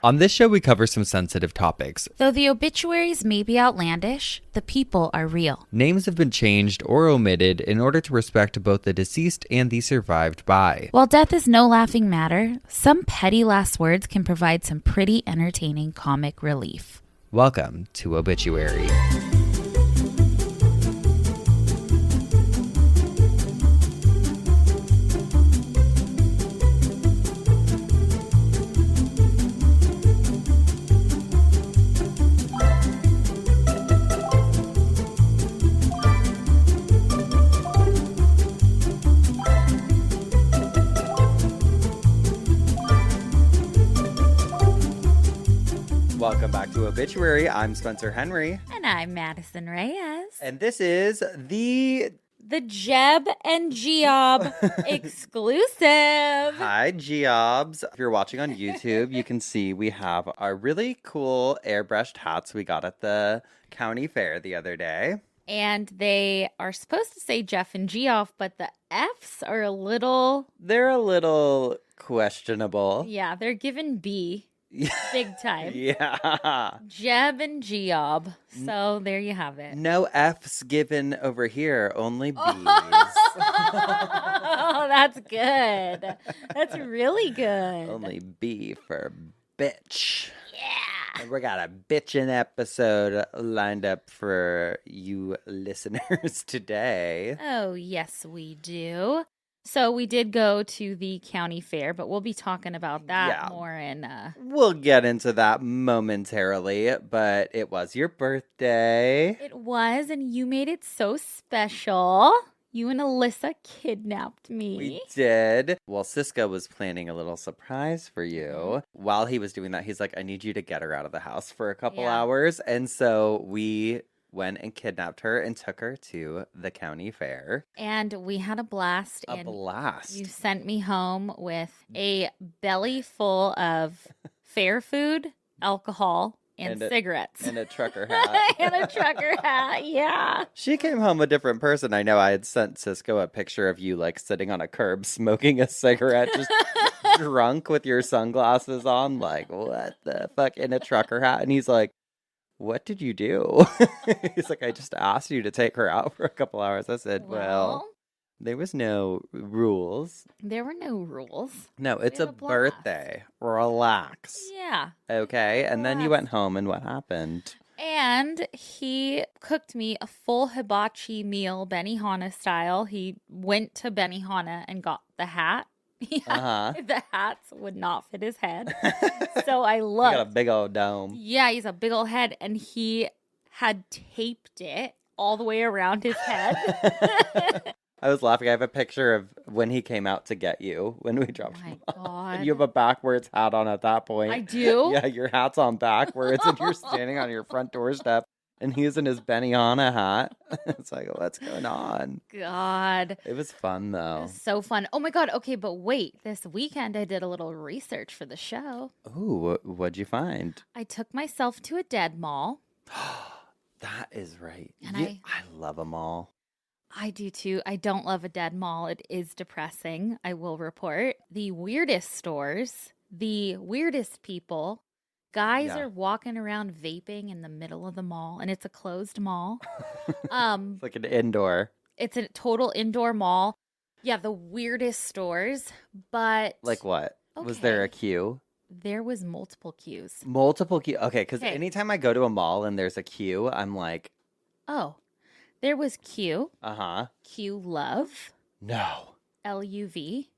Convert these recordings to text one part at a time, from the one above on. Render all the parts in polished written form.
On this show, we cover some sensitive topics. Though the obituaries may be outlandish, the people are real. Names have been changed or omitted in order to respect both the deceased and the survived by. While death is no laughing matter, some petty last words can provide some pretty entertaining comic relief. Welcome to Obituary. Welcome back to Obituary. I'm Spencer Henry. And I'm Madison Reyes. And this is the Jeb and Geob exclusive. Hi, Geobs. If you're watching on YouTube, you can see we have our really cool airbrushed hats we got at the county fair the other day. And they are supposed to say Jeff and Geoff, but the F's are They're a little questionable. Yeah, they're given B. Big time. Yeah. Jeb and Geob. So there you have it. No F's given over here, only B's. Oh, that's good. That's really good. Only B for bitch. Yeah. And we got a bitchin' episode lined up for you listeners today. Oh, yes, we do. So we did go to the county fair, but we'll be talking about that more in... We'll get into that momentarily, but it was your birthday. It was, and you made it so special. You and Alyssa kidnapped me. We did. Well, Cisco was planning a little surprise for you. While he was doing that, he's like, I need you to get her out of the house for a couple hours. And so we went and kidnapped her and took her to the county fair. And we had a blast. A blast. You sent me home with a belly full of fair food, alcohol, and cigarettes. And a trucker hat. And a trucker hat, yeah. She came home a different person. I know I had sent Cisco a picture of you like sitting on a curb smoking a cigarette, just drunk with your sunglasses on, like, what the fuck, in a trucker hat. And he's like, what did you do? He's like, I just asked you to take her out for a couple hours. I said, well, there was no rules. There were no rules. No, it's a birthday. Relax. Yeah. Okay. And then you went home, and what happened? And he cooked me a full hibachi meal, Benihana style. He went to Benihana and got the hat. Yeah, the hats would not fit his head. So I looked. He got a big old dome. Yeah, he's a big old head. And he had taped it all the way around his head. I was laughing. I have a picture of when he came out to get you, when we dropped him off. God. And you have a backwards hat on at that point. I do? Yeah, your hat's on backwards and you're standing on your front doorstep. And he's in his Benihana hat. It's like, what's going on? God. It was fun, though. It was so fun. Oh, my God. Okay, but wait. This weekend, I did a little research for the show. Ooh, what'd you find? I took myself to a dead mall. That is right. And I love a mall. I do, too. I don't love a dead mall. It is depressing, I will report. The weirdest stores, the weirdest people... Guys are walking around vaping in the middle of the mall, and it's a closed mall. It's like an indoor. It's a total indoor mall. Yeah, the weirdest stores, but... Like what? Okay. Was there a queue? There was multiple queues. Multiple queue? Okay, because anytime I go to a mall and there's a queue, I'm like... Oh, there was Q. Uh-huh. Q Love. No. LUV.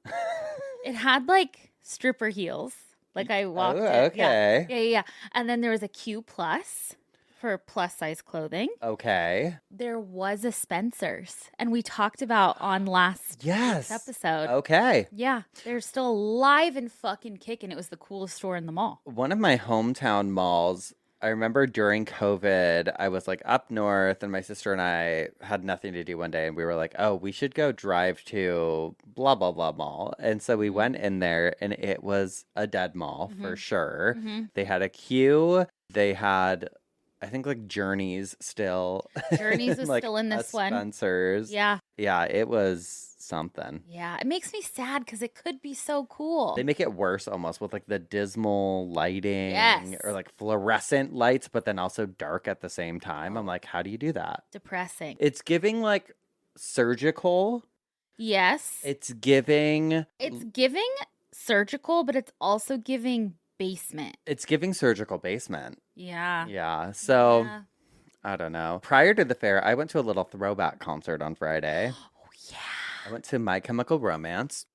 It had, like, stripper heels. Like I walked in. Okay. Yeah. And then there was a Q Plus for plus size clothing. Okay. There was a Spencer's. And we talked about on last week's episode. Okay. Yeah. They're still alive and fucking kicking. It was the coolest store in the mall. One of my hometown malls, I remember during COVID, I was like up north and my sister and I had nothing to do one day. And we were like, oh, we should go drive to blah, blah, blah mall. And so we went in there and it was a dead mall for sure. Mm-hmm. They had a queue. They had, I think, like Journeys still. Journeys was like still in this one. Spencer's. Yeah. Yeah, it was something. Yeah, it makes me sad because it could be so cool. They make it worse almost with like the dismal lighting Yes. or like fluorescent lights, but then also dark at the same time. I'm like, how do you do that? Depressing. It's giving like surgical. Yes. It's giving surgical, but it's also giving basement. It's giving surgical basement. Yeah. Yeah. So Yeah. I don't know. Prior to the fair, I went to a little throwback concert on Friday. Oh, yeah. I went to My Chemical Romance.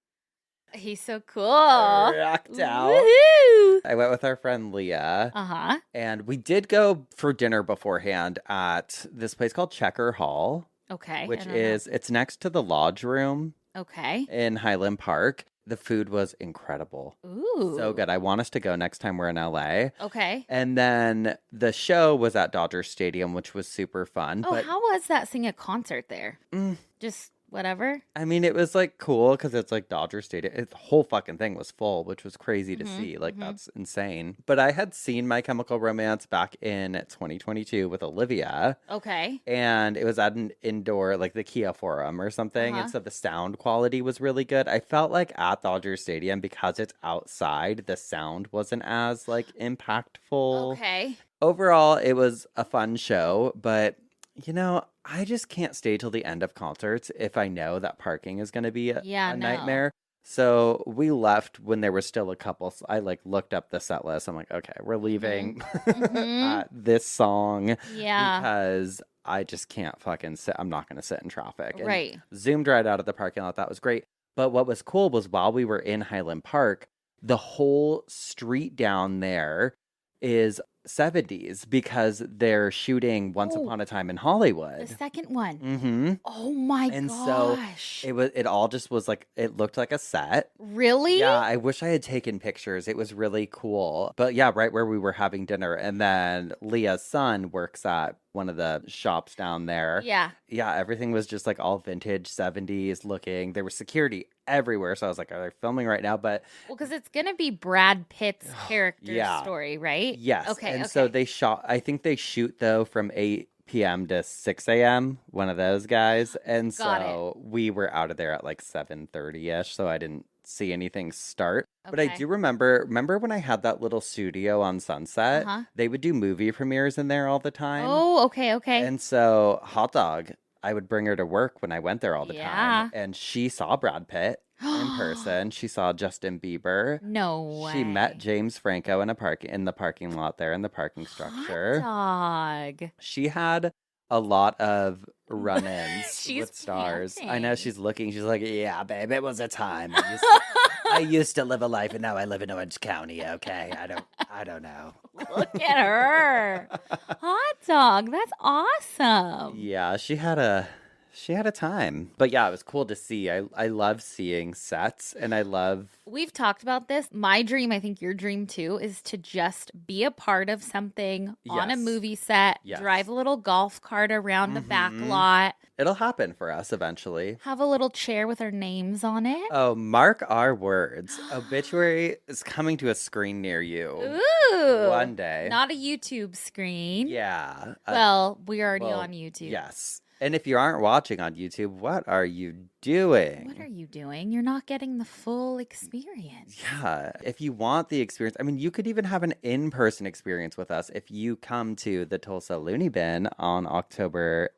He's so cool. Rocked out. Woohoo! I went with our friend Leah. Uh-huh. And we did go for dinner beforehand at this place called Checker Hall. Okay. Which is, it's next to the Lodge Room. Okay. In Highland Park. The food was incredible. Ooh. So good. I want us to go next time we're in LA. Okay. And then the show was at Dodger Stadium, which was super fun. Oh, but how was that seeing a concert there? Just whatever? I mean, it was like cool because it's like Dodger Stadium. The whole fucking thing was full, which was crazy to see. Like, that's insane. But I had seen My Chemical Romance back in 2022 with Olivia. Okay. And it was at an indoor, like the Kia Forum or something. And so the sound quality was really good. I felt like at Dodger Stadium, because it's outside, the sound wasn't as like impactful. Okay. Overall, it was a fun show, but you know, I just can't stay till the end of concerts if I know that parking is going to be a nightmare. So we left when there was still a couple. I like looked up the set list. I'm like, okay, we're leaving this song because I just can't fucking sit. I'm not going to sit in traffic. And right. Zoomed right out of the parking lot. That was great. But what was cool was while we were in Highland Park, the whole street down there is 70s because they're shooting Once Upon a Time in Hollywood. The second one. Mm-hmm. Oh my gosh. And so it all just was like, it looked like a set. Really? Yeah, I wish I had taken pictures. It was really cool. But yeah, right where we were having dinner. And then Leah's son works at one of the shops down there. Yeah. Yeah, everything was just like all vintage 70s looking. There was security everywhere. So I was like, are they filming right now? But well, because it's going to be Brad Pitt's character story, right? Yes. Okay. And so they shot, I think they shoot though from 8 p.m. to 6 a.m., one of those guys. And so we were out of there at like 7:30ish. So I didn't see anything start. But I do remember when I had that little studio on Sunset, they would do movie premieres in there all the time. Oh, okay. And so Hot Dog, I would bring her to work when I went there all the time. And she saw Brad Pitt in person. She saw Justin Bieber. No way. She met James Franco in the parking lot there in the parking structure. Hot Dog. She had a lot of run-ins with stars. Panting. I know she's looking. She's like, yeah, babe, it was a time. I used to live a life, and now I live in Orange County. Okay, I don't know. Look at her, Hot Dog. That's awesome. Yeah, she had a time. But yeah, it was cool to see. I love seeing sets, and I love. We've talked about this. My dream, I think your dream too, is to just be a part of something on a movie set, drive a little golf cart around the back lot. It'll happen for us eventually. Have a little chair with our names on it. Oh, mark our words. Obituary is coming to a screen near you. Ooh. One day. Not a YouTube screen. Yeah. Well, we're already on YouTube. Yes. And if you aren't watching on YouTube, what are you doing? What are you doing? You're not getting the full experience. Yeah. If you want the experience, I mean, you could even have an in-person experience with us if you come to the Tulsa Looney Bin on October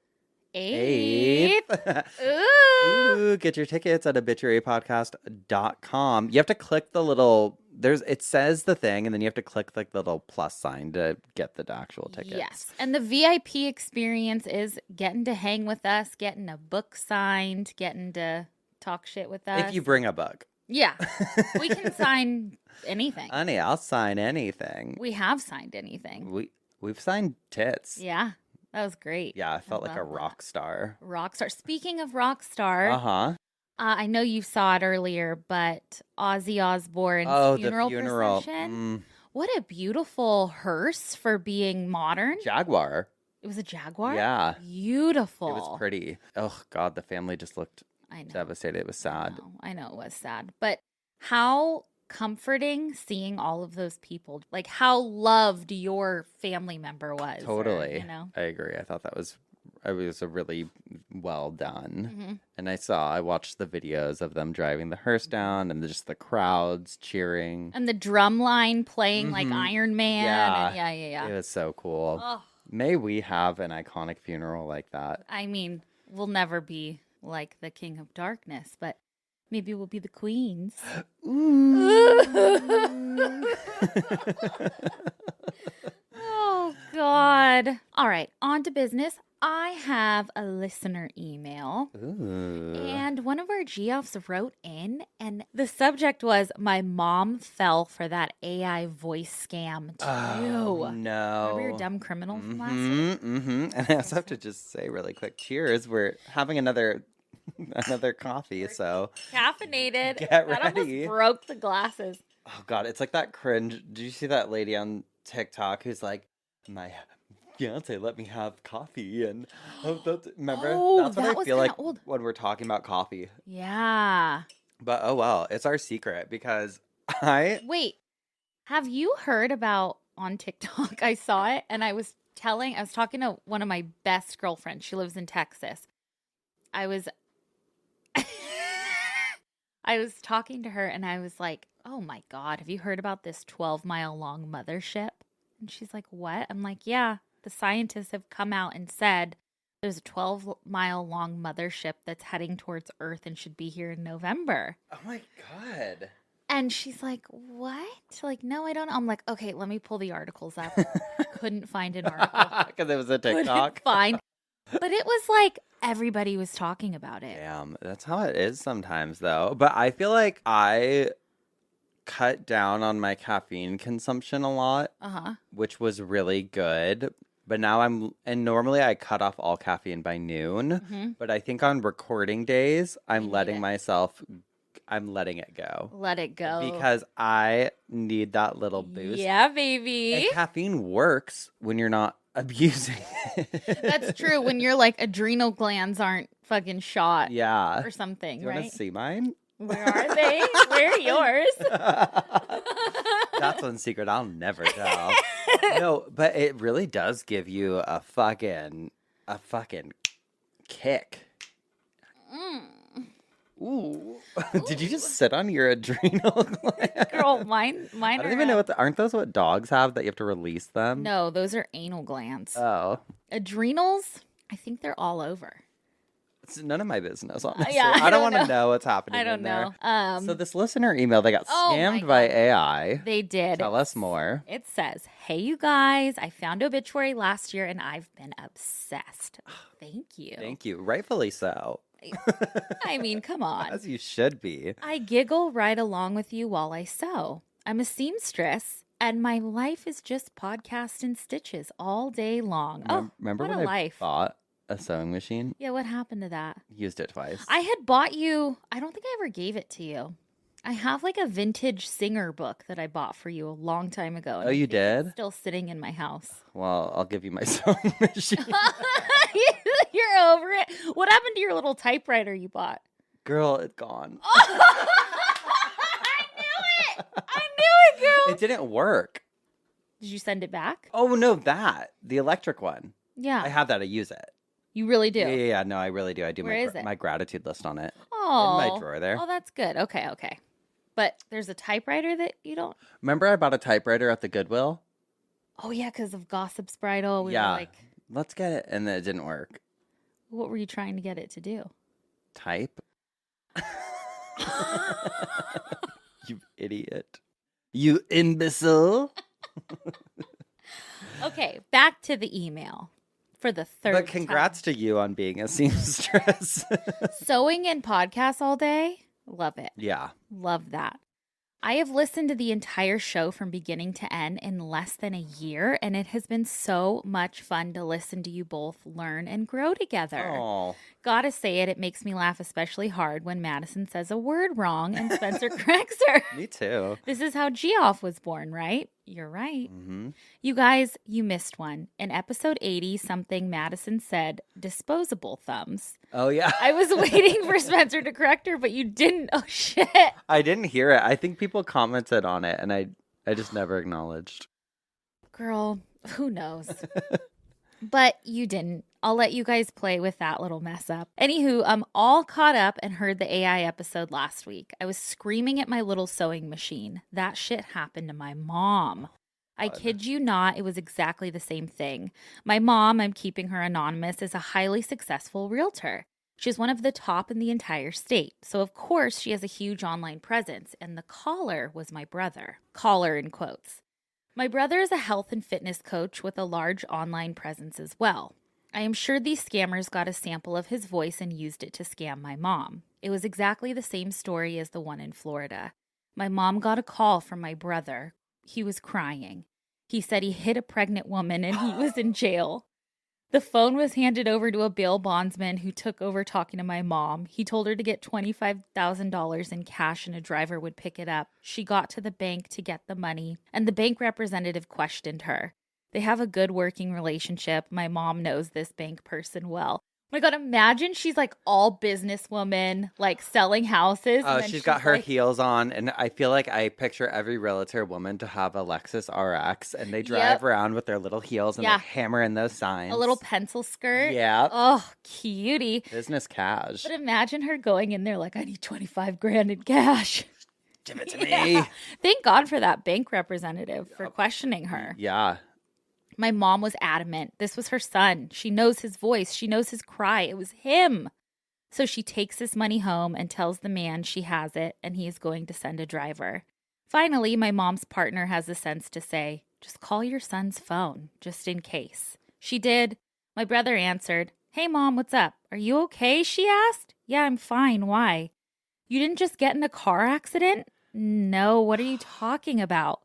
8th. Ooh, get your tickets at obituarypodcast.com. You have to click the little, it says the thing, and then you have to click like the little plus sign to get the actual tickets. Yes. And the VIP experience is getting to hang with us, getting a book signed, getting to talk shit with us. If you bring a book. Yeah. We can sign anything. Honey, I'll sign anything. We have signed anything. We've signed tits. Yeah. That was great. Yeah, I felt like a rock star. Rock star. Speaking of rock star. Uh-huh. I know you saw it earlier, but Ozzy Osbourne's funeral procession. What a beautiful hearse for being modern. Jaguar. It was a Jaguar? Yeah. Beautiful. It was pretty. Oh, God, the family just looked devastated. It was sad. I know it was sad. But how comforting seeing all of those people, like how loved your family member was. Totally. Or, I agree. I thought that was It was a really well done. Mm-hmm. And I watched the videos of them driving the hearse down and just the crowds cheering. And the drum line playing like Iron Man. Yeah. And yeah. It was so cool. Oh. May we have an iconic funeral like that. I mean, we'll never be like the King of Darkness, but maybe we'll be the queens. Oh, God. All right, on to business. I have a listener email. Ooh. And one of our Geoffs wrote in, and the subject was, my mom fell for that AI voice scam too. Oh, no. Remember your dumb criminal from last week? And I also have to just say really quick, cheers. We're having another coffee, so. Caffeinated. Get That ready. almost broke the glasses. Oh, God, it's like that cringe. Did you see that lady on TikTok who's like, my fiance let me have coffee? And remember? Oh, that's what that I was feel like kinda old. when we're talking about coffee. Yeah. But oh well, it's our secret because Wait, have you heard about on TikTok? I saw it and I was talking to one of my best girlfriends. She lives in Texas. I was talking to her and I was like, oh my God, have you heard about this 12-mile long mothership? And she's like, what? I'm like, yeah, the scientists have come out and said there's a 12-mile long mothership that's heading towards Earth and should be here in November. oh my God. And she's like, what? Like, no, I don't know. I'm like, okay, let me pull the articles up. Couldn't find an article. Because it was a TikTok. Couldn't find. But it was like everybody was talking about it. Damn, that's how it is sometimes though. But I feel like I cut down on my caffeine consumption a lot, which was really good. But now normally I cut off all caffeine by noon. But I think on recording days, I'm letting it go. Let it go. Because I need that little boost. Yeah, baby. And caffeine works when you're not abusing it. That's true. When your like adrenal glands aren't fucking shot Yeah. or something, You right? want to see mine? Where are they? Where are yours? That's one secret I'll never tell. No, but it really does give you a fucking kick. Ooh. Did you just sit on your adrenal gland? Girl, mine I don't even know aren't those what dogs have that you have to release them? No, those are anal glands. Oh. Adrenals, I think they're all over. It's none of my business, honestly. Yeah, I don't want to know what's happening I don't in there. know. So this listener email, they got scammed by AI. They did. Tell us more. It says, hey, you guys, I found Obituary last year and I've been obsessed. Thank you. Thank you. Rightfully so. I mean, come on. As you should be. I giggle right along with you while I sew. I'm a seamstress, and my life is just podcasts and stitches all day long. Remember what when a life. bought a sewing machine? Yeah, what happened to that? Used it twice. I had bought you, I don't think I ever gave it to you. I have like a vintage Singer book that I bought for you a long time ago. Oh, you did? It's still sitting in my house. Well, I'll give you my sewing machine. You're over it. What happened to your little typewriter you bought? Girl, it's gone. I knew it, girl. It didn't work. Did you send it back? Oh, no, the electric one. Yeah. I have that. I use it. You really do? Yeah. No, I really do. I do Where is it? my gratitude list on it. Oh. In my drawer there. Oh, that's good. Okay. But there's a typewriter that you don't... Remember I bought a typewriter at the Goodwill? Oh, yeah, because of Gossip's Bridal. We were like... Let's get it. And then it didn't work. What were you trying to get it to do? Type. You idiot. You imbecile. Okay, back to the email for the third But congrats to you on being a seamstress. Sewing and podcasts all day? Love it. Yeah. Love that. I have listened to the entire show from beginning to end in less than a year, and it has been so much fun to listen to you both learn and grow together. Oh. Gotta say it makes me laugh especially hard when Madison says a word wrong and Spencer corrects her. Me too. This is how Geoff was born, right? You're right. Mm-hmm. You guys, you missed one. In episode 80, something Madison said, disposable thumbs. Oh, yeah. I was waiting for Spencer to correct her, but you didn't. Oh, shit. I didn't hear it. I think people commented on it, and I just never acknowledged. Girl, who knows? But you didn't. I'll let you guys play with that little mess up. Anywho, I'm all caught up and heard the AI episode last week. I was screaming at my little sewing machine. That shit happened to my mom. I kid you not, it was exactly the same thing. My mom, I'm keeping her anonymous, is a highly successful realtor. She's one of the top in the entire state. So, of course, she has a huge online presence. And the caller was my brother. Caller in quotes. My brother is a health and fitness coach with a large online presence as well. I am sure these scammers got a sample of his voice and used it to scam my mom. It was exactly the same story as the one in Florida. My mom got a call from my brother. He was crying. He said he hit a pregnant woman and he was in jail. The phone was handed over to a bail bondsman who took over talking to my mom. He told her to get $25,000 in cash and a driver would pick it up. She got to the bank to get the money, and the bank representative questioned her. They have a good working relationship. My mom knows this bank person well. Oh my God, imagine she's like all businesswoman, like selling houses. Oh, she's got her heels on. And I feel like I picture every realtor woman to have a Lexus RX and they drive around with their little heels and they hammer in those signs. A little pencil skirt. Yeah. Oh, cutie. Business cash. But imagine her going in there like, I need 25 grand in cash. Give it to me. Thank God for that bank representative for questioning her. Yeah. My mom was adamant. This was her son. She knows his voice. She knows his cry. It was him. So she takes this money home and tells the man she has it and he is going to send a driver. Finally, my mom's partner has the sense to say, just call your son's phone, just in case. She did. My brother answered, hey, Mom, what's up? Are you okay? She asked. Yeah, I'm fine. Why? You didn't just get in a car accident? No, what are you talking about?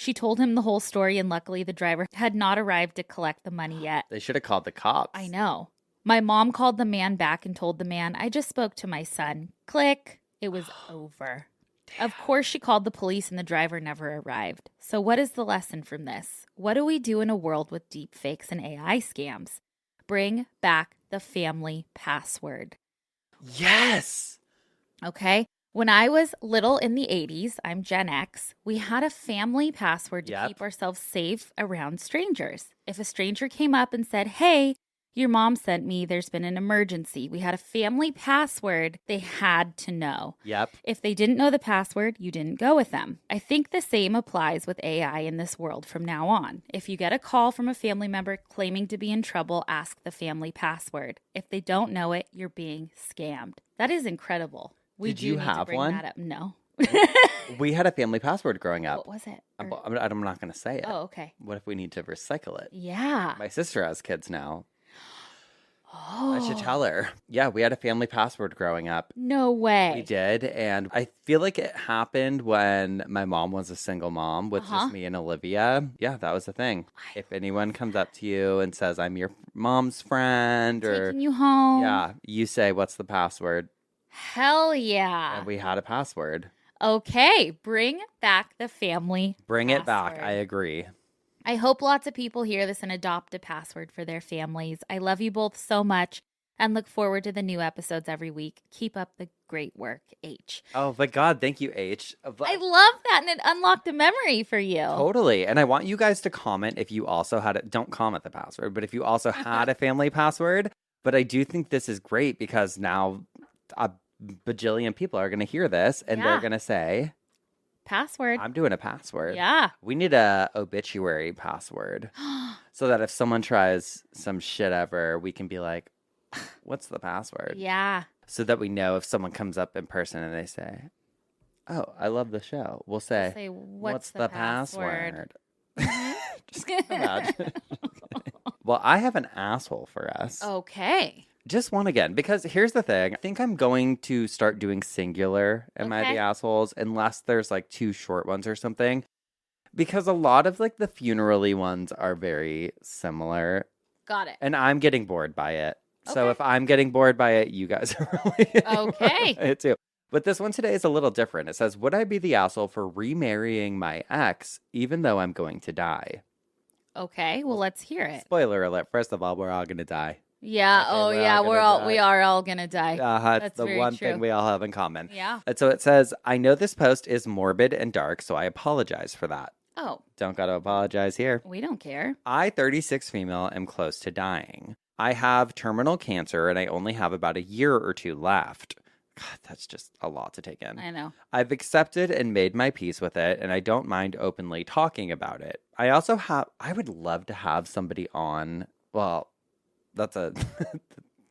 She told him the whole story, and luckily the driver had not arrived to collect the money yet. They should have called the cops. I know. My mom called the man back and told the man, I just spoke to my son. Click. It was over. Damn. Of course, she called the police and the driver never arrived. So what is the lesson from this? What do we do in a world with deep fakes and AI scams? Bring back the family password. Yes. Okay. When I was little in the 80s, I'm Gen X, we had a family password to keep ourselves safe around strangers. If a stranger came up and said, hey, your mom sent me, there's been an emergency. We had a family password. They had to know. Yep. If they didn't know the password, you didn't go with them. I think the same applies with AI in this world from now on. If you get a call from a family member claiming to be in trouble, ask the family password. If they don't know it, you're being scammed. That is incredible. Did you have one? That up. No. We had a family password growing up. What was it? I'm not going to say it. Oh, okay. What if we need to recycle it? Yeah. My sister has kids now. Oh. I should tell her. Yeah, we had a family password growing up. No way. We did. And I feel like it happened when my mom was a single mom with just me and Olivia. Yeah, that was the thing. If anyone comes up to you and says, I'm your mom's friend or taking you home. Yeah, you say, what's the password? Hell yeah. And we had a password. Okay. Bring back the family Bring password. It back. I agree. I hope lots of people hear this and adopt a password for their families. I love you both so much and look forward to the new episodes every week. Keep up the great work, H. Oh, my God. Thank you, H. I love that. And it unlocked a memory for you. Totally. And I want you guys to comment if you also had it. Don't comment the password, but if you also had a family password. But I do think this is great because now a bajillion people are going to hear this and they're going to say, password. I'm doing a password. Yeah. We need a obituary password so that if someone tries some shit ever, we can be like, what's the password? Yeah. So that we know if someone comes up in person and they say, oh, I love the show. We'll say what's the password? Just imagine. Well, I have an asshole for us. Okay. Just one again, because here's the thing. I think I'm going to start doing singular in my the assholes, unless there's like two short ones or something. Because a lot of like the funeral-y ones are very similar. Got it. And I'm getting bored by it. Okay. So if I'm getting bored by it, you guys are really getting bored by it too. But this one today is a little different. It says, would I be the asshole for remarrying my ex even though I'm going to die? Okay, well, let's hear it. Spoiler alert. First of all, we're all going to die. Yeah. Okay, we are all gonna die. That's the one thing we all have in common. Yeah. And so it says, I know this post is morbid and dark, so I apologize for that. Oh. Don't gotta apologize here. We don't care. I, 36 female, am close to dying. I have terminal cancer and I only have about a year or two left. God, that's just a lot to take in. I know. I've accepted and made my peace with it, and I don't mind openly talking about it. I would love to have somebody on. Well, that's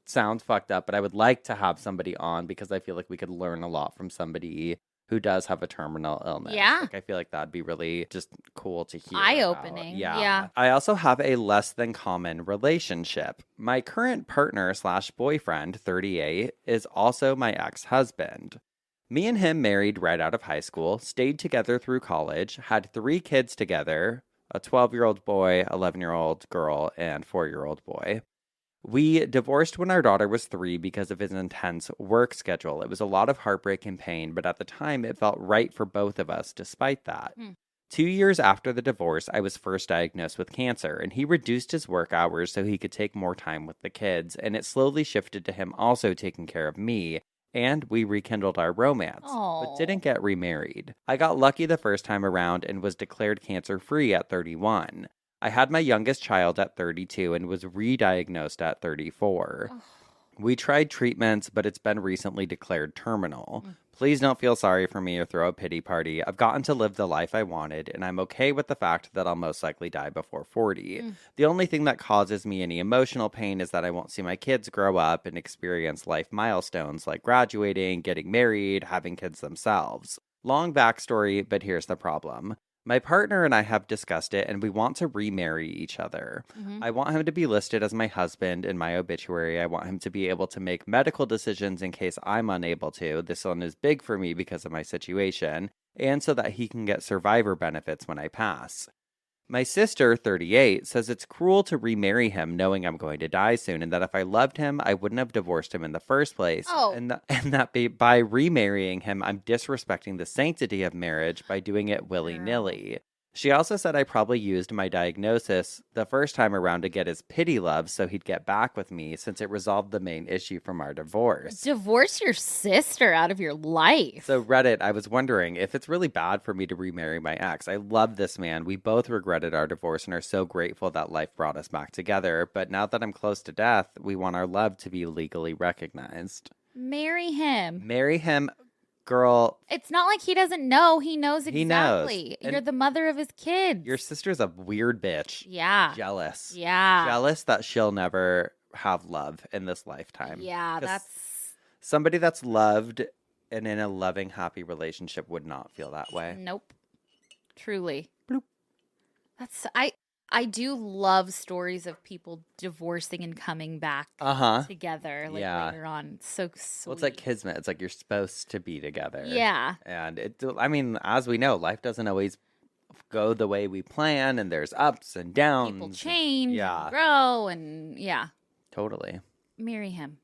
sounds fucked up, but I would like to have somebody on because I feel like we could learn a lot from somebody who does have a terminal illness. Yeah. Like, I feel like that'd be really just cool to hear. Eye-opening. Yeah. I also have a less than common relationship. My current partner / boyfriend, 38, is also my ex-husband. Me and him married right out of high school, stayed together through college, had 3 kids together, a 12-year-old boy, 11-year-old girl, and 4-year-old boy. We divorced when our daughter was 3 because of his intense work schedule. It was a lot of heartbreak and pain, but at the time it felt right for both of us despite that. 2 years after the divorce, I was first diagnosed with cancer, and he reduced his work hours so he could take more time with the kids, and it slowly shifted to him also taking care of me, and we rekindled our romance, but didn't get remarried. I got lucky the first time around and was declared cancer-free at 31. I had my youngest child at 32 and was re-diagnosed at 34. We tried treatments, but it's been recently declared terminal. Please don't feel sorry for me or throw a pity party. I've gotten to live the life I wanted, and I'm okay with the fact that I'll most likely die before 40. The only thing that causes me any emotional pain is that I won't see my kids grow up and experience life milestones like graduating, getting married, having kids themselves. Long backstory, but here's the problem. My partner and I have discussed it, and we want to remarry each other. I want him to be listed as my husband in my obituary. I want him to be able to make medical decisions in case I'm unable to. This one is big for me because of my situation, and so that he can get survivor benefits when I pass. My sister, 38, says it's cruel to remarry him knowing I'm going to die soon, and that if I loved him, I wouldn't have divorced him in the first place. And that by remarrying him, I'm disrespecting the sanctity of marriage by doing it willy-nilly. She also said I probably used my diagnosis the first time around to get his pity love so he'd get back with me since it resolved the main issue from our divorce. Divorce your sister out of your life. So Reddit, I was wondering if it's really bad for me to remarry my ex. I love this man. We both regretted our divorce and are so grateful that life brought us back together. But now that I'm close to death, we want our love to be legally recognized. Marry him. Marry him. Girl, it's not like he doesn't know. He knows exactly. He knows. You're the mother of his kids. Your sister's a weird bitch. Yeah. Jealous. Yeah. Jealous that she'll never have love in this lifetime. Yeah, that's... Somebody that's loved and in a loving, happy relationship would not feel that way. Nope. Truly. Bloop. I do love stories of people divorcing and coming back together later on. It's so sweet. Well, it's like kismet. It's like you're supposed to be together. Yeah. And as we know, life doesn't always go the way we plan, and there's ups and downs. People change and grow, and Totally. Marry him.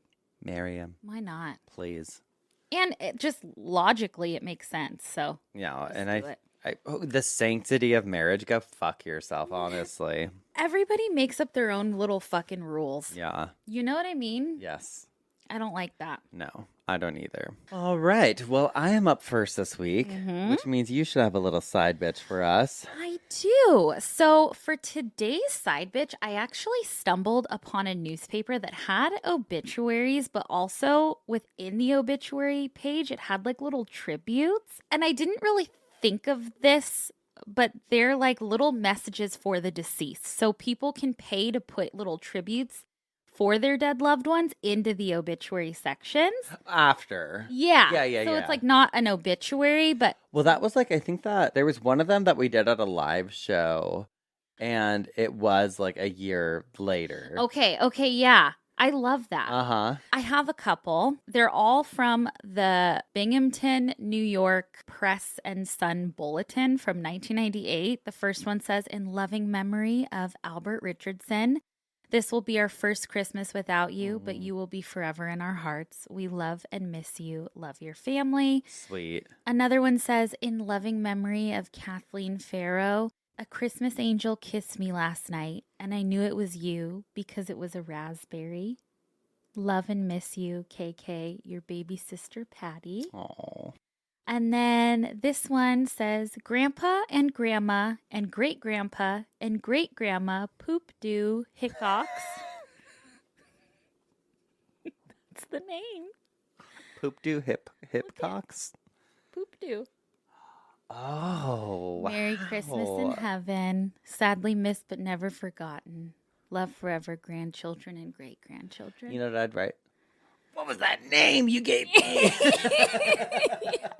Marry him. Why not? Please. And just logically, it makes sense. So the sanctity of marriage, go fuck yourself, honestly. Everybody makes up their own little fucking rules. Yeah. You know what I mean? Yes. I don't like that. No, I don't either. All right. Well, I am up first this week, which means you should have a little side bitch for us. I do. So for today's side bitch, I actually stumbled upon a newspaper that had obituaries, but also within the obituary page, it had like little tributes. And I didn't really think of this, but they're like little messages for the deceased. So people can pay to put little tributes for their dead loved ones into the obituary sections. After. Yeah. So it's like not an obituary, but... Well, that was like, I think that there was one of them that we did at a live show, and it was like a year later. Okay, yeah. I love that. I have a couple. They're all from the Binghamton, New York Press and Sun Bulletin from 1998. The first one says, "In loving memory of Albert Richardson, this will be our first Christmas without you, but you will be forever in our hearts. We love and miss you. Love your family." Sweet. Another one says, "In loving memory of Kathleen Farrow, a Christmas angel kissed me last night, and I knew it was you because it was a raspberry. Love and miss you, KK, your baby sister, Patty." Aww. And then this one says, "Grandpa and Grandma and great-grandpa and great-grandma poop do Hickox." That's the name. Poop-doo hip cocks? Poop-doo. Oh, Merry Christmas in wow. heaven. Sadly missed but never forgotten. Love forever, grandchildren and great-grandchildren. You know what I'd write? What was that name you gave me?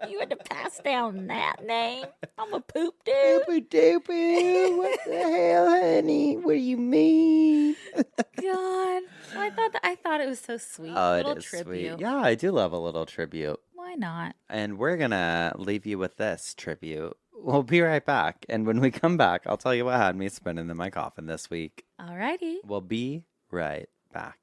You had to pass down that name? I'm a poop dude. Doopy-doopy. What the hell, honey? What do you mean? God. I thought it was so sweet. Oh, Little it is tribute. sweet. Yeah, I do love a little tribute. Why not? And we're going to leave you with this tribute. We'll be right back. And when we come back, I'll tell you what had me spinning in my coffin this week. Alrighty. We'll be right back.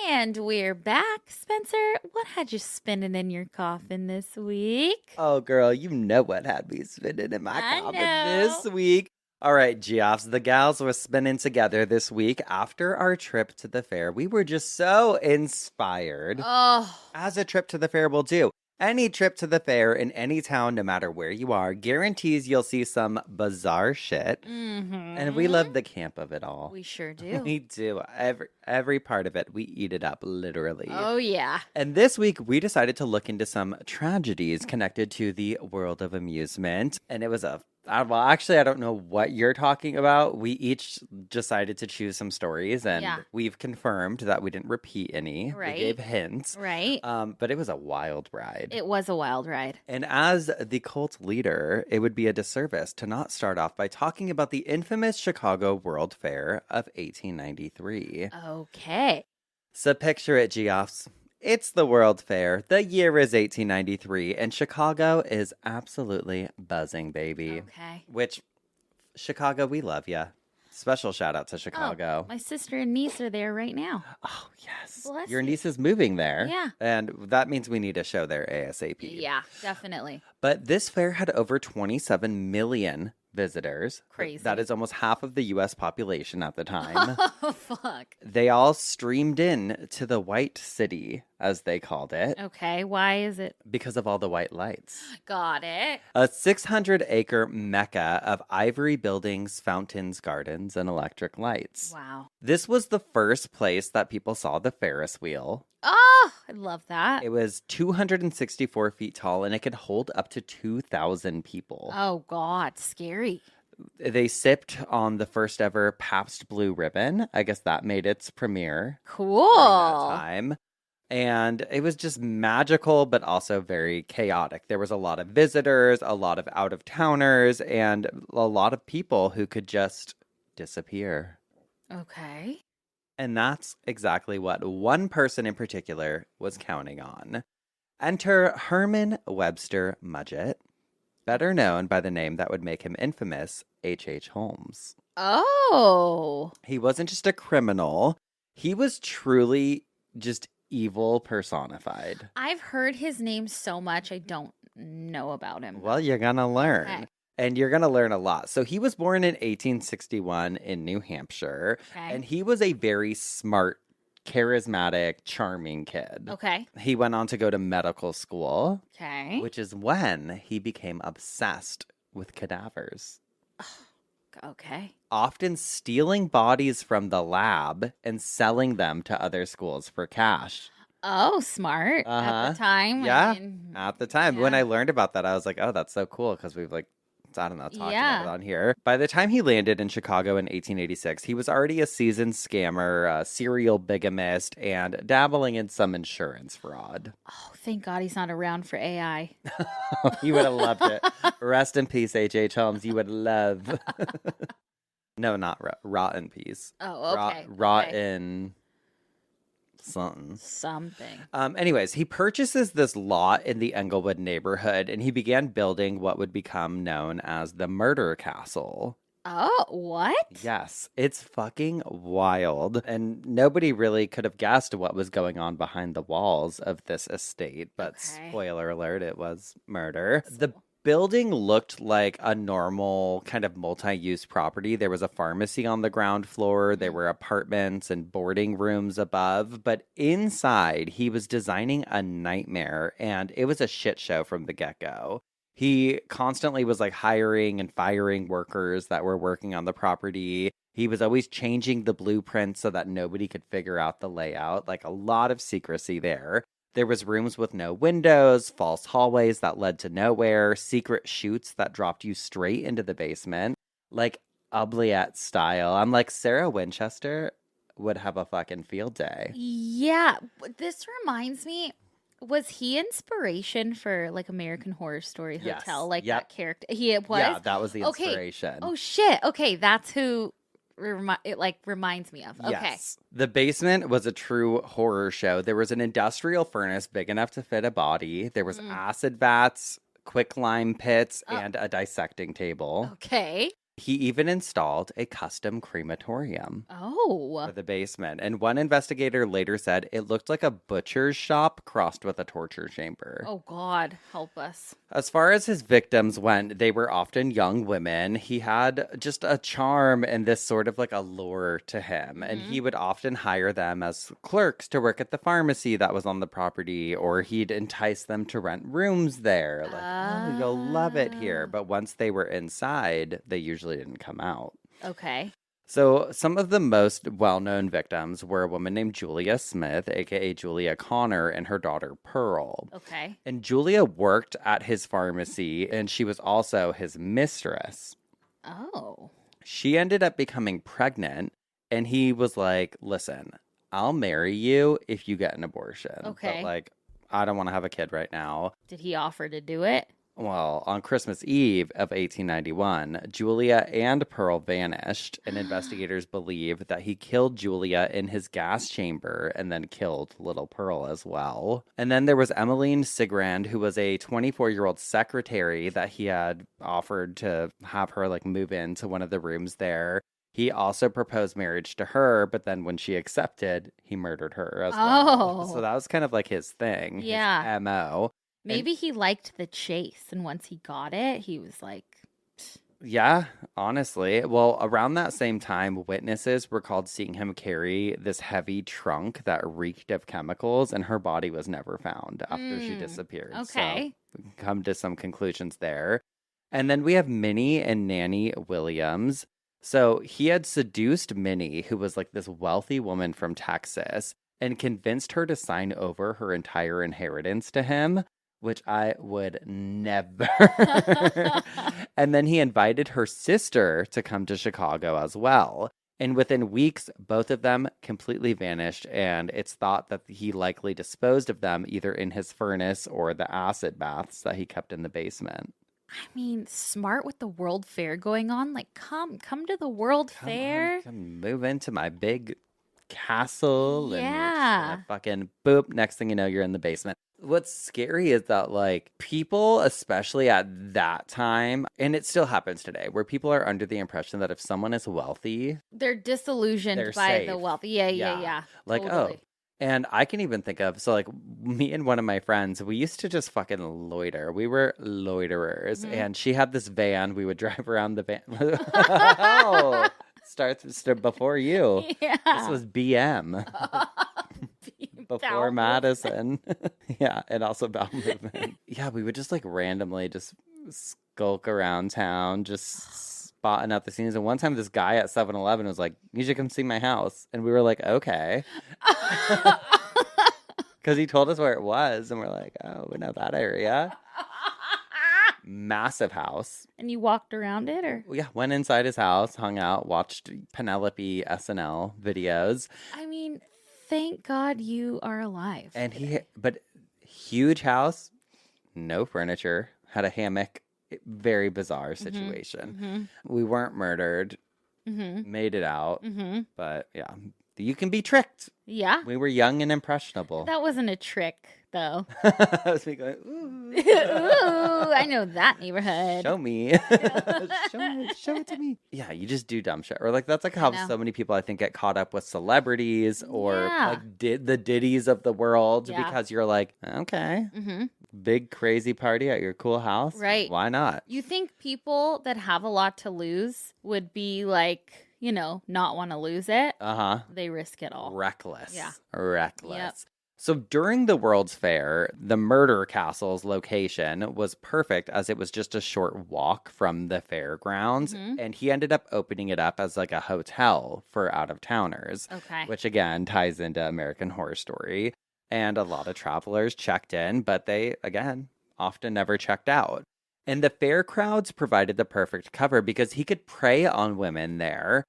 And we're back. Spencer, what had you spinning in your coffin this week? Oh, girl, you know what had me spinning in my I coffin know. this week. All right, Geoffs, the gals were spinning together this week after our trip to the fair. We were just so inspired, Oh, as a trip to the fair will do. Any trip to the fair in any town, no matter where you are, guarantees you'll see some bizarre shit. And we love the camp of it all. we sure do. We do. Every part of it, we eat it up, literally. Oh, yeah. And this week, we decided to look into some tragedies connected to the world of amusement. And it was well, actually, I don't know what you're talking about. We each decided to choose some stories, and Yeah. we've confirmed that we didn't repeat any. Right. We gave hints. Right. But it was a wild ride. It was a wild ride. And as the cult leader, it would be a disservice to not start off by talking about the infamous Chicago World Fair of 1893. Okay. So picture it, Geoffs. It's the World Fair. The year is 1893, and Chicago is absolutely buzzing, baby. Okay. Which, Chicago, we love ya. Special shout out to Chicago. My sister and niece are there right now. Oh, yes. Bless Your you. niece is moving there. Yeah. And that means we need a show there ASAP. Yeah, definitely. But this fair had over 27 million visitors. Crazy. That is almost half of the U.S. population at the time. Oh, fuck. They all streamed in to the White City, as they called it, Okay, why is it? because of all the white lights. Got it. A 600-acre mecca of ivory buildings, fountains, gardens, and electric lights. Wow. This was the first place that people saw the Ferris wheel. Oh, I love that. It was 264 feet tall, and it could hold up to 2,000 people. Oh, God, scary. They sipped on the first ever Pabst Blue Ribbon. I guess that made its premiere during that Cool. time. And it was just magical, but also very chaotic. There was a lot of visitors, a lot of out-of-towners, and a lot of people who could just disappear. Okay. And that's exactly what one person in particular was counting on. Enter Herman Webster Mudgett, better known by the name that would make him infamous, H.H. Holmes. Oh. He wasn't just a criminal. He was truly just evil personified. I've heard his name so much, I don't know about him. Well, you're going to learn. Okay. And you're going to learn a lot. So he was born in 1861 in New Hampshire. Okay. And he was a very smart, charismatic, charming kid. Okay. He went on to go to medical school, Okay. which is when he became obsessed with cadavers, Okay. often stealing bodies from the lab and selling them to other schools for cash. Oh, smart. At Uh-huh. the time. Yeah. I mean, At the time, when Yeah. I learned about that, I was like, oh, that's so cool, because we've I don't know, talked Yeah. about it on here. By the time he landed in Chicago in 1886, he was already a seasoned scammer, a serial bigamist, and dabbling in some insurance fraud. oh, thank God he's not around for AI. You would have loved it. Rest in peace, H.H. Holmes. You would love. No, not rot in peace. Oh, okay. Rot okay. in something. Something. Anyways, he purchases this lot in the Englewood neighborhood, and he began building what would become known as the Murder Castle. Oh, what? Yes, it's fucking wild. And nobody really could have guessed what was going on behind the walls of this estate. But Okay. spoiler alert, it was murder. The building looked like a normal kind of multi-use property. There was a pharmacy on the ground floor. There were apartments and boarding rooms above. But inside, he was designing a nightmare, and it was a shit show from the get-go. He constantly was hiring and firing workers that were working on the property. He was always changing the blueprint so that nobody could figure out the layout. Like a lot of secrecy there. There was rooms with no windows, false hallways that led to nowhere, secret chutes that dropped you straight into the basement. Like oubliette style. I'm like, Sarah Winchester would have a fucking field day. Yeah. This reminds me, was he inspiration for like American Horror Story Hotel? Yes. Like Yep. that character? He was? Yeah, that was the Okay. inspiration. Oh shit. Okay, that's who it like reminds me of. Okay. Yes. The basement was a true horror show. There was an industrial furnace big enough to fit a body. There was acid vats, quicklime pits, and a dissecting table. Okay. He even installed a custom crematorium for the basement. And one investigator later said it looked like a butcher's shop crossed with a torture chamber. Oh, God, help us. As far as his victims went, they were often young women. He had just a charm and this sort of like allure to him. And he would often hire them as clerks to work at the pharmacy that was on the property, or he'd entice them to rent rooms there. Like, oh, you'll love it here. But once they were inside, they usually didn't come out. Okay. So some of the most well-known victims were a woman named Julia Smith, aka Julia Connor, and her daughter Pearl. Okay. And Julia worked at his pharmacy, and she was also his mistress. Oh. She ended up becoming pregnant, and he was like, listen, I'll marry you if you get an abortion. Okay. But like, I don't want to have a kid right now. Did he offer to do it? Well, on Christmas Eve of 1891, Julia and Pearl vanished, and investigators believe that he killed Julia in his gas chamber and then killed little Pearl as well. And then there was Emmeline Sigrand, who was a 24-year-old secretary that he had offered to have her like move into one of the rooms there. He also proposed marriage to her, but then when she accepted, he murdered her as well. So that was kind of like his thing, his MO. Maybe he liked the chase, and once he got it, he was like... Yeah, honestly. Well, around that same time, witnesses recalled seeing him carry this heavy trunk that reeked of chemicals, and her body was never found after she disappeared. Okay. So we can come to some conclusions there. And then we have Minnie and Nanny Williams. So he had seduced Minnie, who was like this wealthy woman from Texas, and convinced her to sign over her entire inheritance to him, which I would never. And then he invited her sister to come to Chicago as well. And within weeks, both of them completely vanished, and it's thought that he likely disposed of them either in his furnace or the acid baths that he kept in the basement. I mean, smart with the World Fair going on. Like, come to the World Fair. Come move into my big castle. Yeah. And you're just gonna fucking boop. Next thing you know, you're in the basement. What's scary is that, like, people, especially at that time, and it still happens today, where people are under the impression that if someone is wealthy, they're disillusioned they're by safe. the wealth. Yeah. Like, totally. And I can even think of, so like me and one of my friends, we used to just fucking loiter. We were loiterers. And she had this van. We would drive around the van. Oh, starts before you. Yeah. This was BM. Before Madison. Yeah, and also bowel movement. Yeah, we would just like randomly just skulk around town, just spotting out the scenes. And one time this guy at 7-Eleven was like, you should come see my house. And we were like, okay. Because he told us where it was. And we're like, oh, we know that area. Massive house. And you walked around it, or? Yeah, went inside his house, hung out, watched Penelope SNL videos. I mean, thank God you are alive. And but huge house, no furniture, had a hammock. Very bizarre situation. We weren't murdered, made it out, but yeah, you can be tricked. Yeah. We were young and impressionable. That wasn't a trick, though. That was me going, ooh. Ooh, I know that neighborhood. Show me. Show it to me. Yeah, you just do dumb shit. Or like, that's like how so many people I think get caught up with celebrities or like the ditties of the world because you're like, okay, big crazy party at your cool house. Right. Why not? You think people that have a lot to lose would be like, you know, not want to lose it? Uh-huh. They risk it all. Reckless. Yeah. Reckless. Yep. So during the World's Fair, the murder castle's location was perfect as it was just a short walk from the fairgrounds. Mhm. And he ended up opening it up as like a hotel for out-of-towners, Okay. which again ties into American Horror Story. And a lot of travelers checked in, but they, again, often never checked out. And the fair crowds provided the perfect cover because he could prey on women there,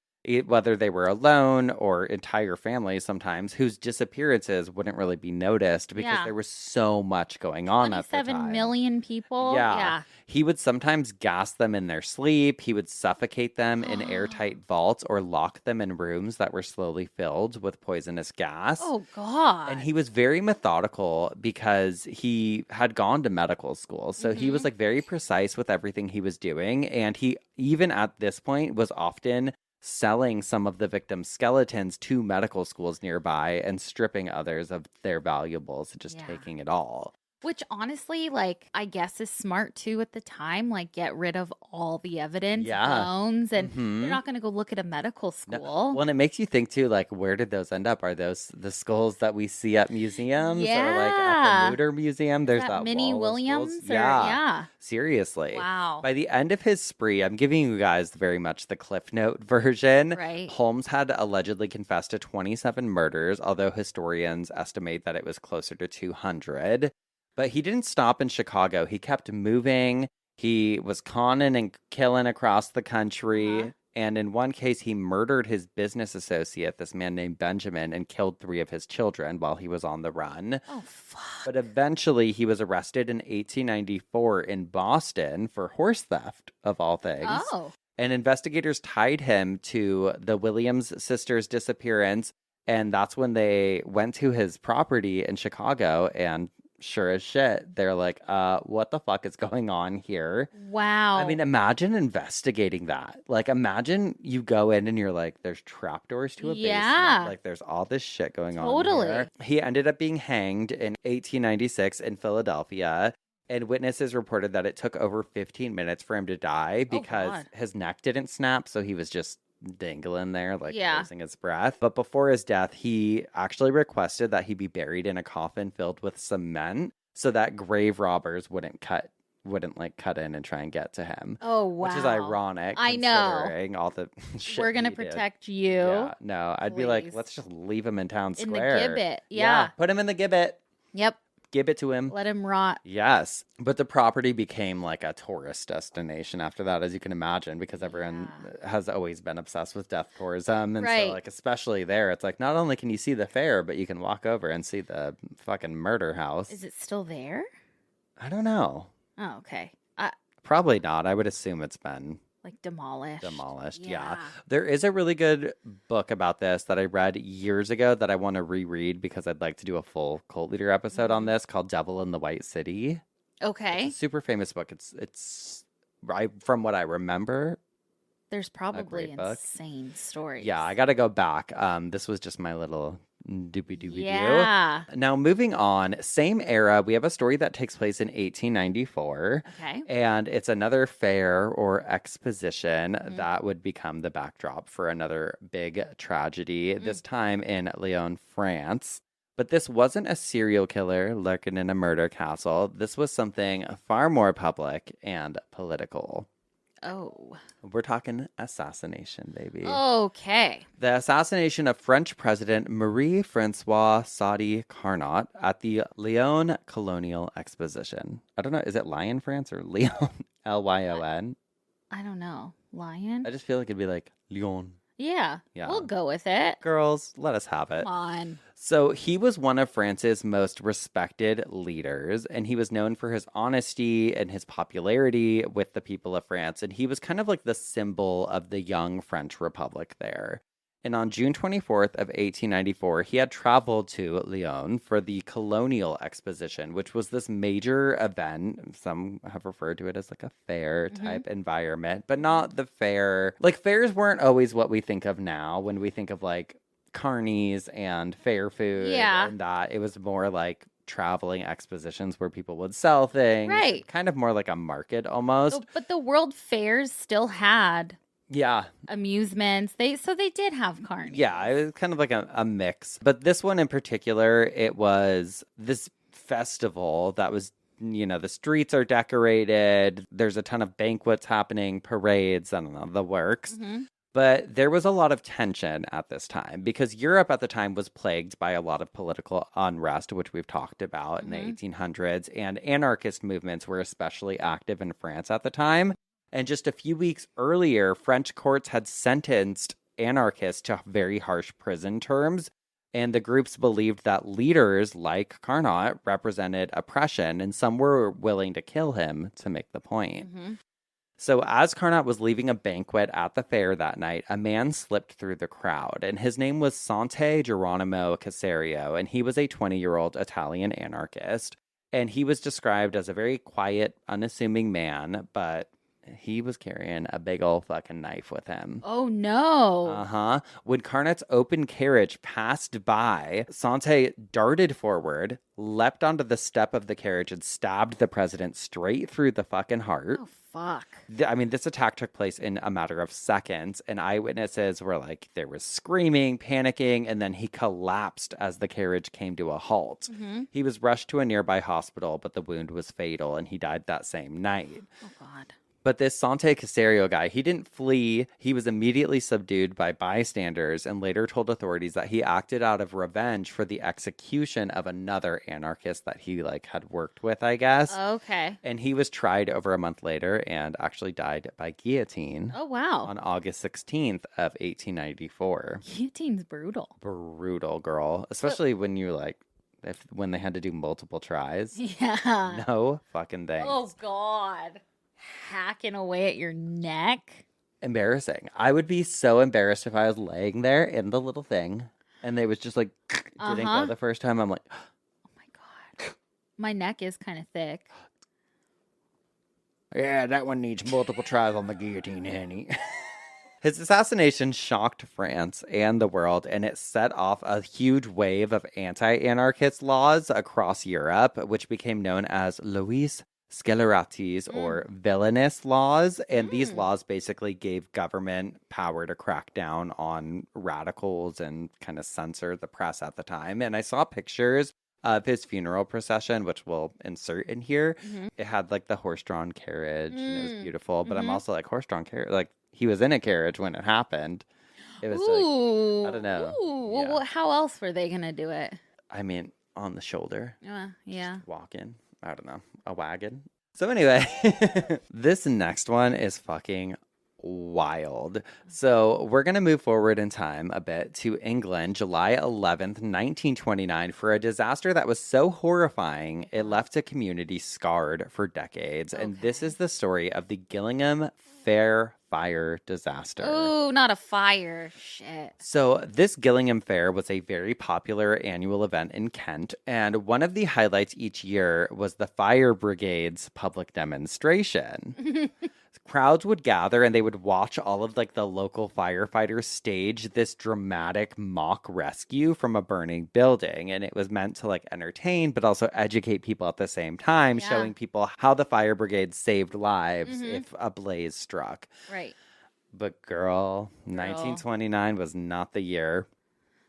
whether they were alone or entire families sometimes, whose disappearances wouldn't really be noticed because Yeah. there was so much going on at the 27 time. million people. Yeah. He would sometimes gas them in their sleep. He would suffocate them in airtight vaults or lock them in rooms that were slowly filled with poisonous gas. Oh, God. And he was very methodical because he had gone to medical school. So he was like very precise with everything he was doing. And he, even at this point, was often selling some of the victims' skeletons to medical schools nearby and stripping others of their valuables and just taking it all. Which honestly, like, I guess is smart too at the time. Like, get rid of all the evidence, bones, and you're not going to go look at a medical school. No. Well, and it makes you think too, like, where did those end up? Are those the skulls that we see at museums? Or like at the Mutter Museum? There's that Minnie wall of Williams? skulls. Yeah. Seriously. Wow. By the end of his spree, I'm giving you guys very much the Cliff Note version. Right. Holmes had allegedly confessed to 27 murders, although historians estimate that it was closer to 200. But he didn't stop in Chicago. He kept moving. He was conning and killing across the country. And in one case, he murdered his business associate, this man named Benjamin, and killed 3 of his children while he was on the run. Oh, fuck. But eventually, he was arrested in 1894 in Boston for horse theft, of all things. Oh. And investigators tied him to the Williams sisters' disappearance. And that's when they went to his property in Chicago and sure as shit, they're like, what the fuck is going on here? Wow. I mean, imagine investigating that. Like, imagine you go in and you're like, there's trapdoors to a basement. Like, there's all this shit going on here. He ended up being hanged in 1896 in Philadelphia. And witnesses reported that it took over 15 minutes for him to die because his neck didn't snap. So he was just dangling there, like losing his breath. But before his death, he actually requested that he be buried in a coffin filled with cement so that grave robbers wouldn't cut in and try and get to him. Oh, wow. Which is ironic. I know. Considering all the shit we're going to protect you. Yeah, no, I'd be like, let's just leave him in town square. In the gibbet. Yeah. Put him in the gibbet. Yep. Give it to him. Let him rot. Yes. But the property became like a tourist destination after that, as you can imagine, because everyone has always been obsessed with death tourism. And so, like, especially there, it's like not only can you see the fair, but you can walk over and see the fucking murder house. Is it still there? I don't know. Oh, okay. Probably not. I would assume it's been like demolished. Yeah. There is a really good book about this that I read years ago that I want to reread because I'd like to do a full cult leader episode on this called Devil in the White City. Okay. It's a super famous book. It's from what I remember. There's probably insane stories. Yeah, I got to go back. This was just my little doopy-doopy-doo. Now, moving on, same era, we have a story that takes place in 1894. Okay. And it's another fair or exposition that would become the backdrop for another big tragedy, this time in Lyon, France. But this wasn't a serial killer lurking in a murder castle. This was something far more public and political. Oh. We're talking assassination, baby. Okay. The assassination of French President Marie-François Sadi Carnot at the Lyon Colonial Exposition. I don't know, is it Lyon, France, or Lyon? Lyon? I don't know. Lion? I just feel like it'd be like Lyon. Yeah. We'll go with it. Girls, let us have it. Come on. So he was one of France's most respected leaders, and he was known for his honesty and his popularity with the people of France. And he was kind of like the symbol of the young French Republic there. And on June 24th of 1894, he had traveled to Lyon for the Colonial Exposition, which was this major event. Some have referred to it as like a fair type environment, but not the fair. Like fairs weren't always what we think of now when we think of like carnies and fair food and that. It was more like traveling expositions where people would sell things. Right. Kind of more like a market almost. But the World Fairs still had Yeah. amusements. So they did have carnies. Yeah, it was kind of like a mix. But this one in particular, it was this festival that was, the streets are decorated. There's a ton of banquets happening, parades, I don't know, the works. Mm-hmm. But there was a lot of tension at this time because Europe at the time was plagued by a lot of political unrest, which we've talked about in the 1800s. And anarchist movements were especially active in France at the time. And just a few weeks earlier, French courts had sentenced anarchists to very harsh prison terms. And the groups believed that leaders like Carnot represented oppression, and some were willing to kill him to make the point. Mm-hmm. So as Carnot was leaving a banquet at the fair that night, a man slipped through the crowd, and his name was Sante Geronimo Caserio, and he was a 20-year-old Italian anarchist. And he was described as a very quiet, unassuming man, but he was carrying a big old fucking knife with him. Oh, no. Uh-huh. When Carnot's open carriage passed by, Sante darted forward, leapt onto the step of the carriage, and stabbed the president straight through the fucking heart. Oh, fuck. I mean, this attack took place in a matter of seconds, and eyewitnesses were like, there was screaming, panicking, and then he collapsed as the carriage came to a halt. Mm-hmm. He was rushed to a nearby hospital, but the wound was fatal, and he died that same night. Oh, God. But this Sante Caserio guy, he didn't flee. He was immediately subdued by bystanders and later told authorities that he acted out of revenge for the execution of another anarchist that he had worked with, I guess. Okay. And he was tried over a month later and actually died by guillotine. Oh, wow. On August 16th of 1894. Guillotine's brutal. Brutal, girl. Especially when you when they had to do multiple tries. Yeah. No fucking thanks. Oh, God. Hacking away at your neck. Embarrassing. I would be so embarrassed if I was laying there in the little thing and they was just didn't go the first time. I'm like, oh my God. My neck is kind of thick. Yeah, that one needs multiple tries on the guillotine, honey. His assassination shocked France and the world, and it set off a huge wave of anti-anarchist laws across Europe, which became known as Louis Sceleratis or villainous laws. And these laws basically gave government power to crack down on radicals and kind of censor the press at the time. And I saw pictures of his funeral procession, which we'll insert in here. It had the horse-drawn carriage and it was beautiful. But I'm also horse-drawn carriage, he was in a carriage when it happened. It was I don't know. Ooh. Yeah. Well, how else were they gonna do it? I mean, on the shoulder. Yeah. Just walking. I don't know, a wagon. So anyway, this next one is fucking wild. So we're going to move forward in time a bit to England, July 11th, 1929, for a disaster that was so horrifying, it left a community scarred for decades. Okay. And this is the story of the Gillingham Fair fire disaster. Oh, not a fire. Shit. So this Gillingham Fair was a very popular annual event in Kent, and one of the highlights each year was the fire brigade's public demonstration. Crowds would gather and they would watch all of the local firefighters stage this dramatic mock rescue from a burning building. And it was meant to entertain, but also educate people at the same time, showing people how the fire brigade saved lives if a blaze struck. Right. But girl, 1929 was not the year.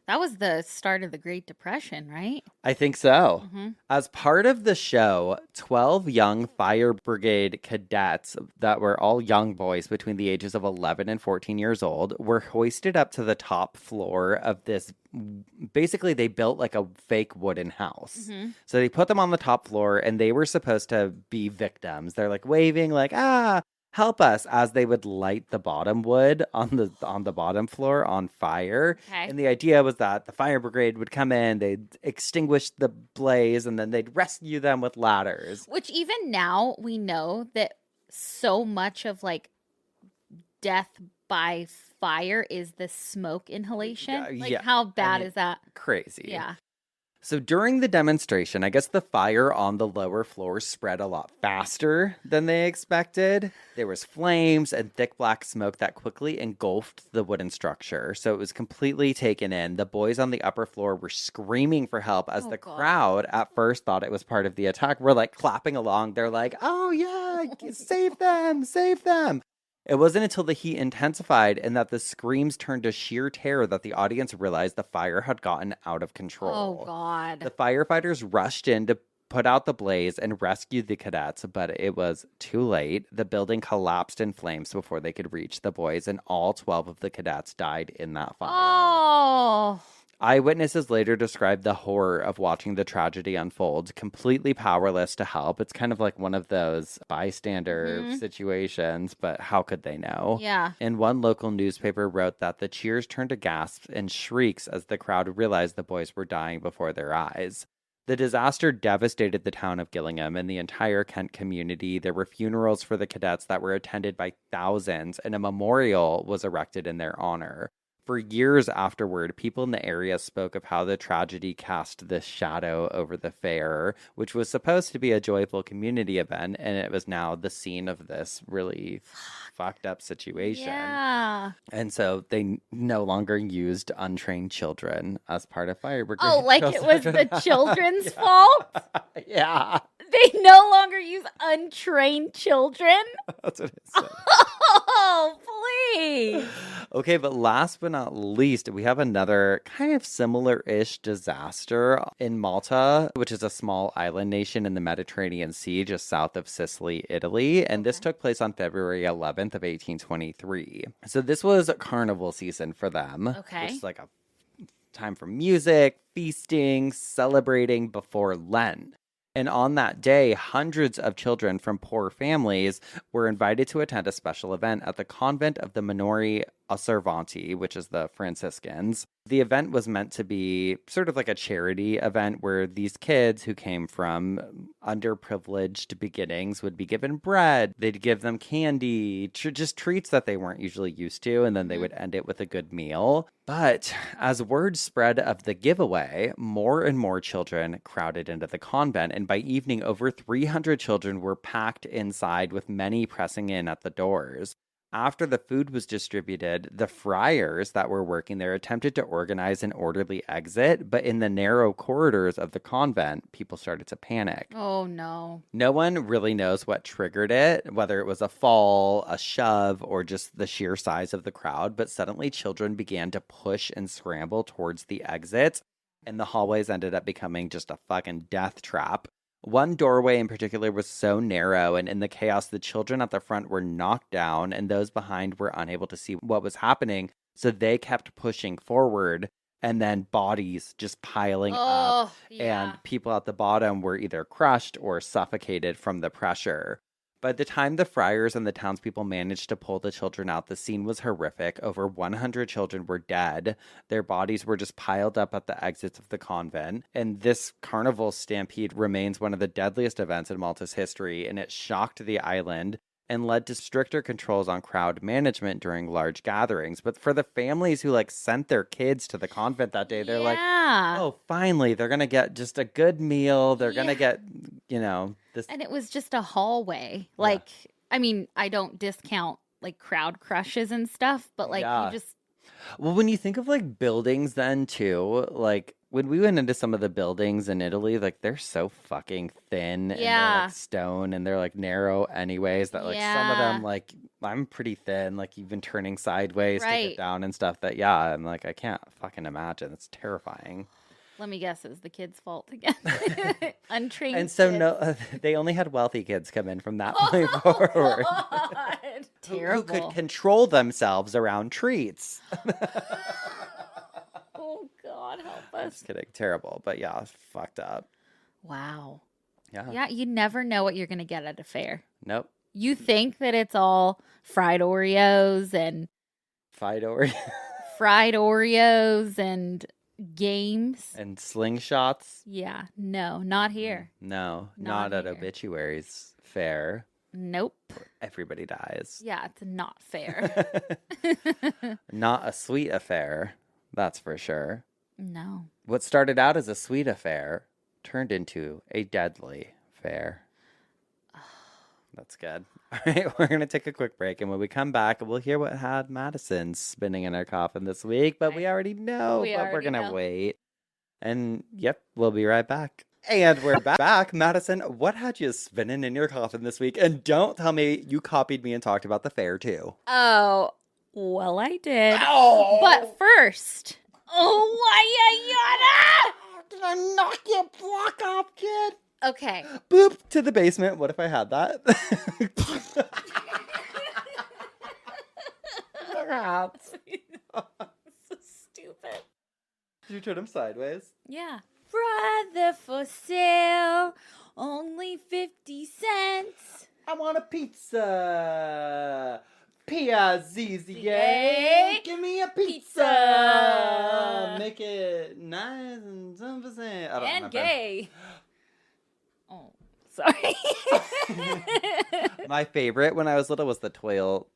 That was the start of the Great Depression, right? I think so. As part of the show, 12 young fire brigade cadets that were all young boys between the ages of 11 and 14 years old were hoisted up to the top floor of this. Basically, they built a fake wooden house. So they put them on the top floor and they were supposed to be victims. They're waving help us, as they would light the bottom wood on the bottom floor on fire. Okay. And the idea was that the fire brigade would come in, they'd extinguish the blaze, and then they'd rescue them with ladders. Which even now we know that so much of death by fire is the smoke inhalation. How bad is that? Crazy. Yeah. So during the demonstration, I guess the fire on the lower floor spread a lot faster than they expected. There was flames and thick black smoke that quickly engulfed the wooden structure. So it was completely taken in. The boys on the upper floor were screaming for help as crowd at first thought it was part of the attack. We're clapping along. They're oh yeah, save them, save them. It wasn't until the heat intensified and that the screams turned to sheer terror that the audience realized the fire had gotten out of control. Oh, God. The firefighters rushed in to put out the blaze and rescued the cadets, but it was too late. The building collapsed in flames before they could reach the boys, and all 12 of the cadets died in that fire. Oh. Eyewitnesses later described the horror of watching the tragedy unfold, completely powerless to help. It's kind of like one of those bystander situations, but how could they know? Yeah. And one local newspaper wrote that the cheers turned to gasps and shrieks as the crowd realized the boys were dying before their eyes. The disaster devastated the town of Gillingham and the entire Kent community. There were funerals for the cadets that were attended by thousands, and a memorial was erected in their honor. For years afterward, people in the area spoke of how the tragedy cast this shadow over the fair, which was supposed to be a joyful community event, and it was now the scene of this really fucked up situation. Yeah. And so they no longer used untrained children as part of fire brigade. Oh, like it was the children's fault? Yeah. They no longer use untrained children? That's what it said. Oh, please. Okay, but last but not least, we have another kind of similar-ish disaster in Malta, which is a small island nation in the Mediterranean Sea just south of Sicily, Italy. And this took place on February 11th of 1823. So this was carnival season for them. Okay. Which is like a time for music, feasting, celebrating before Lent. And on that day, hundreds of children from poor families were invited to attend a special event at the convent of the Minori Osservanti, which is the Franciscans. The event was meant to be sort of like a charity event where these kids who came from underprivileged beginnings would be given bread. They'd give them candy, just treats that they weren't usually used to, and then they would end it with a good meal. But as word spread of the giveaway, more and more children crowded into the convent, and by evening, over 300 children were packed inside, with many pressing in at the doors. After the food was distributed, the friars that were working there attempted to organize an orderly exit, but in the narrow corridors of the convent, people started to panic. Oh, no. No one really knows what triggered it, whether it was a fall, a shove, or just the sheer size of the crowd, but suddenly children began to push and scramble towards the exits, and the hallways ended up becoming just a fucking death trap. One doorway in particular was so narrow, and in the chaos, the children at the front were knocked down, and those behind were unable to see what was happening, so they kept pushing forward, and then bodies just piling up, and people at the bottom were either crushed or suffocated from the pressure. By the time the friars and the townspeople managed to pull the children out, the scene was horrific. Over 100 children were dead. Their bodies were just piled up at the exits of the convent. And this carnival stampede remains one of the deadliest events in Malta's history, and it shocked the island and led to stricter controls on crowd management during large gatherings. But for the families who sent their kids to the convent that day, they're like, oh, finally, they're going to get just a good meal. They're going to get, this. And it was just a hallway. I mean, I don't discount crowd crushes and stuff, but you just. Well, when you think of buildings then too, when we went into some of the buildings in Italy, they're so fucking thin and they're stone and they're narrow anyways that some of them I'm pretty thin, even turning sideways to get down and stuff I'm I can't fucking imagine. It's terrifying. Let me guess, it was the kids' fault again. Untrained and so kids. They only had wealthy kids come in from that point forward. Terrible. Who could control themselves around treats. Oh, God, help us. Just kidding. Terrible. But yeah, fucked up. Wow. Yeah. Yeah, you never know what you're going to get at a fair. Nope. You think that it's all fried Oreos and... Fried Oreos. Fried Oreos and games. And slingshots. Yeah. No, not here. No, not at Obituary's fair. Nope. Everybody dies. Yeah, it's not fair. Not a sweet affair, that's for sure. No. What started out as a sweet affair turned into a deadly affair. That's good. All right, we're going to take a quick break, and when we come back, we'll hear what had Madison spinning in her coffin this week, but we already know, but we're going to wait. And, yep, we'll be right back. And we're back. Madison, what had you spinning in your coffin this week? And don't tell me you copied me and talked about the fair, too. Oh, well, I did. Oh! But first, why Did I knock your block off, kid? Okay. Boop to the basement. What if I had that? So stupid. Did you turn him sideways? Yeah. Brother for sale, only 50 cents. I want a pizza. P-I-Z-Z-A. Give me a pizza. Make it nice and 10%. I don't remember. Gay. Oh, sorry. My favorite when I was little was the toil,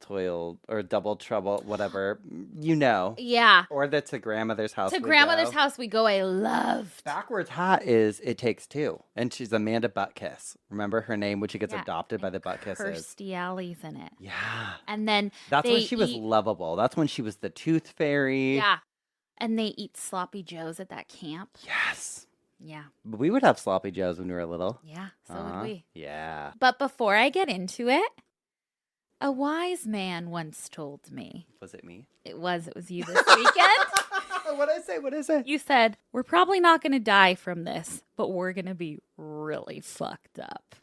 or double trouble, whatever. You know. Yeah. Or the to grandmother's house. To grandmother's house we go. I loved. Backwards hat is It Takes Two. And she's Amanda Buttkiss. Remember her name when she gets adopted by the Buttkisses? Kirstie Alley's in it. Yeah. And then that's when she was lovable. That's when she was the tooth fairy. Yeah. And they eat sloppy joes at that camp. Yes. Yeah. We would have sloppy joes when we were little. Yeah, so would we. Yeah. But before I get into it, a wise man once told me. Was it me? It was you this weekend. What'd I say? You said, we're probably not going to die from this, but we're going to be really fucked up.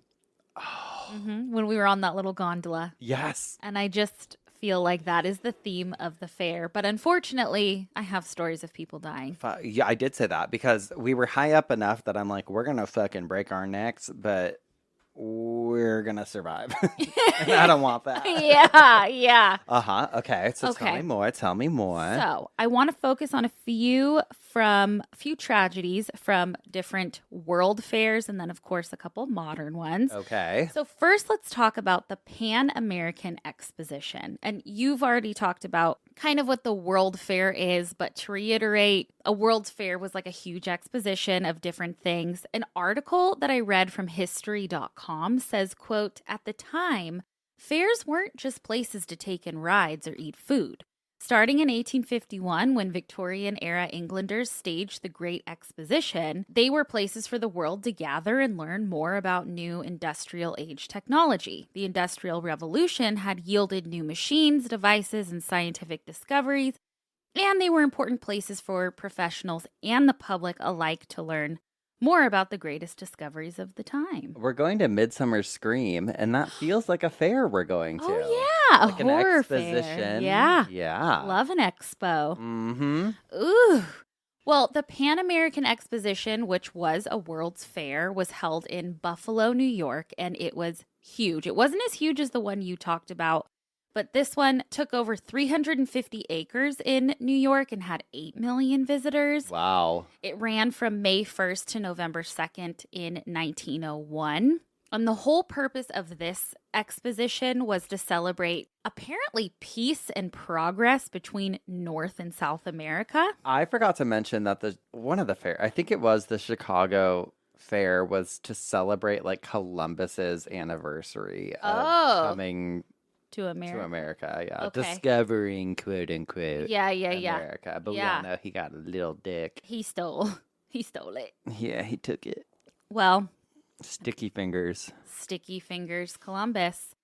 Oh. When we were on that little gondola. Yes. And I just feel like that is the theme of the fair. But unfortunately, I have stories of people dying. Yeah, I did say that because we were high up enough that I'm like, we're going to fucking break our necks, but we're going to survive. And I don't want that. Yeah. Uh-huh. Okay. So tell me more. So I want to focus on a few tragedies from different world fairs and then, of course, a couple modern ones. Okay. So first, let's talk about the Pan American Exposition. And you've already talked about kind of what the World Fair is, but to reiterate, a World's Fair was like a huge exposition of different things. An article that I read from history.com says, quote, at the time, fairs weren't just places to take in rides or eat food. Starting in 1851, when Victorian-era Englanders staged the Great Exposition, they were places for the world to gather and learn more about new industrial age technology. The Industrial Revolution had yielded new machines, devices, and scientific discoveries, and they were important places for professionals and the public alike to learn more about the greatest discoveries of the time. We're going to Midsummer Scream, and that feels like a fair we're going to. Oh, yeah. Like a horror exposition. Fair. Yeah. Yeah. Love an expo. Mm-hmm. Ooh. Well, the Pan American Exposition, which was a World's Fair, was held in Buffalo, New York, and it was huge. It wasn't as huge as the one you talked about, but this one took over 350 acres in New York and had 8 million visitors. Wow. It ran from May 1st to November 2nd in 1901. And the whole purpose of this exposition was to celebrate apparently peace and progress between North and South America. I forgot to mention that one of the fair, I think it was the Chicago Fair, was to celebrate like Columbus's anniversary of coming to America. Yeah. Okay. Discovering, quote unquote. Yeah. America. But we all know he got a little dick. He stole it. Yeah, he took it. Well, Sticky fingers, Columbus.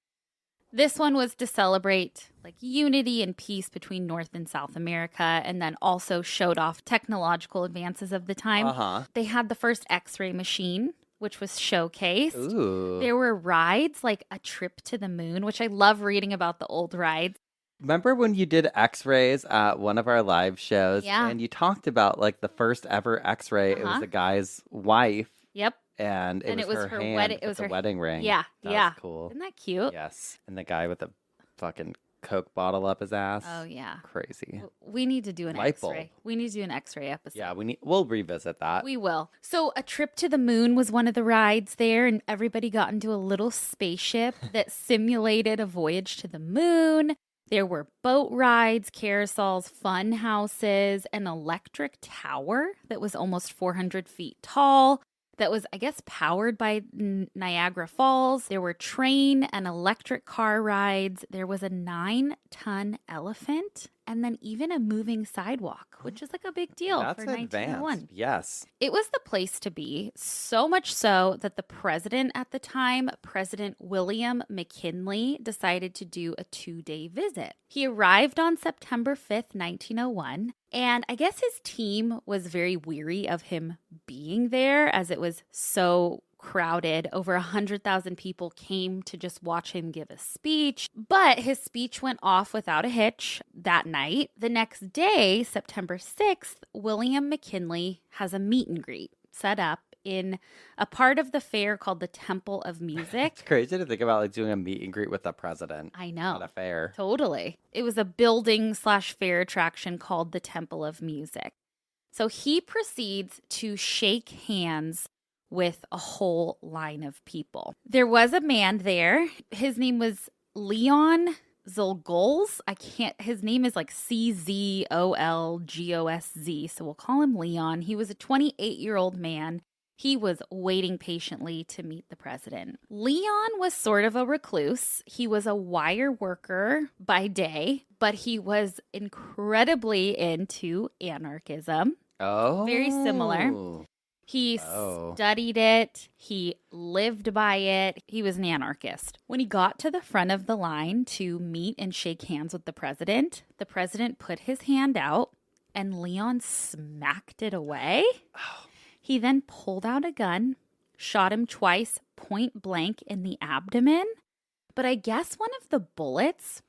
This one was to celebrate like unity and peace between North and South America, and then also showed off technological advances of the time. Uh-huh. They had the first X-ray machine, which was showcased. Ooh. There were rides like a trip to the moon, which I love reading about the old rides. Remember when you did X-rays at one of our live shows? Yeah. And you talked about like the first ever X-ray. It was a guy's wife. Yep. And it was her hand wedding. It was with her the wedding ring. Yeah. That was cool. Isn't that cute? Yes. And the guy with the fucking Coke bottle up his ass. Oh yeah. Crazy. We need to do an Light X-ray. bulb. We need to do an X-ray episode. Yeah, we'll revisit that. We will. So a trip to the moon was one of the rides there, and everybody got into a little spaceship that simulated a voyage to the moon. There were boat rides, carousels, fun houses, an electric tower that was almost 400 feet tall. that was, I guess, powered by Niagara Falls. There were train and electric car rides. There was a 9-ton elephant, and then even a moving sidewalk, which is like a big deal That's for 1901. advanced. Yes. It was the place to be, so much so that the president at the time, President William McKinley, decided to do a 2-day visit. He arrived on September 5th, 1901, and I guess his team was very weary of him being there as it was so crowded. Over 100,000 people came to just watch him give a speech, but his speech went off without a hitch that night. The next day, September 6th, William McKinley has a meet and greet set up in a part of the fair called the Temple of Music. It's crazy to think about like doing a meet and greet with the president. I know. At a fair. Totally. It was a building/fair attraction called the Temple of Music. So he proceeds to shake hands with a whole line of people. There was a man there. His name was Leon Zolgolz. His name is like Czolgozz, so we'll call him Leon. He was a 28-year-old man. He was waiting patiently to meet the president. Leon was sort of a recluse. He was a wire worker by day, but he was incredibly into anarchism. Oh. Very similar. He studied it. He lived by it. He was an anarchist. When he got to the front of the line to meet and shake hands with the president put his hand out and Leon smacked it away. Oh. He then pulled out a gun, shot him twice, point blank in the abdomen. But I guess one of the bullets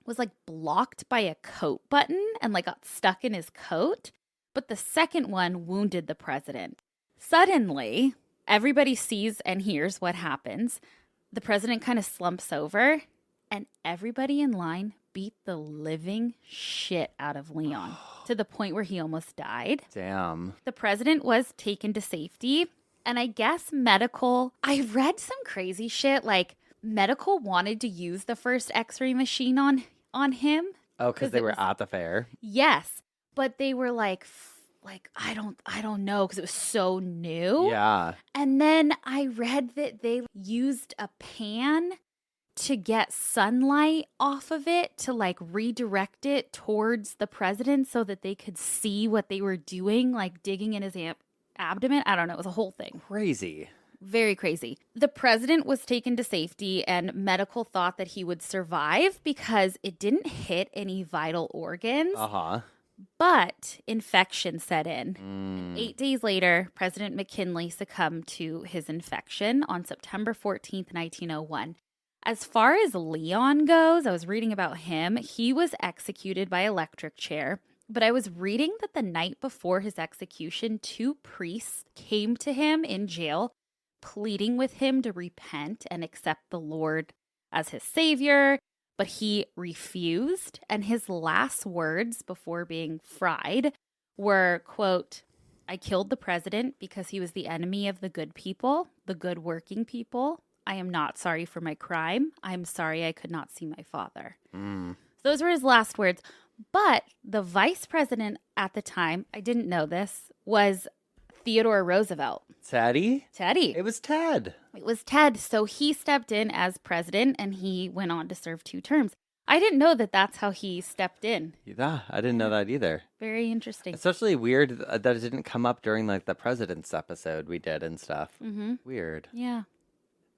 was like blocked by a coat button and like got stuck in his coat. But the second one wounded the president. Suddenly, everybody sees and hears what happens. The president kind of slumps over, and everybody in line beat the living shit out of Leon to the point where he almost died. Damn. The president was taken to safety, and I guess I read some crazy shit, like medical wanted to use the first x-ray machine on him. Oh, because they were at the fair? Yes. But they were like I don't know because it was so new. Yeah. And then I read that they used a pan to get sunlight off of it to like redirect it towards the president so that they could see what they were doing, like digging in his abdomen. I don't know. It was a whole thing. Crazy. Very crazy. The president was taken to safety and medical thought that he would survive because it didn't hit any vital organs. Uh-huh. But infection set in. 8 days later, President McKinley succumbed to his infection on September 14th, 1901. As far as Leon goes, I was reading about him. He was executed by electric chair. But I was reading that the night before his execution, 2 priests came to him in jail, pleading with him to repent and accept the Lord as his savior. But he refused, and his last words before being fried were, quote, "I killed the president because he was the enemy of the good people, the good working people. I am not sorry for my crime. I am sorry I could not see my father." Those were his last words. But the vice president at the time, I didn't know this, was Theodore Roosevelt. Teddy? It was Ted. It was Ted. So he stepped in as president and he went on to serve 2 terms. I didn't know that that's how he stepped in. Yeah, I didn't know that either. Very interesting. Especially weird that it didn't come up during like the president's episode we did and stuff. Weird. Yeah.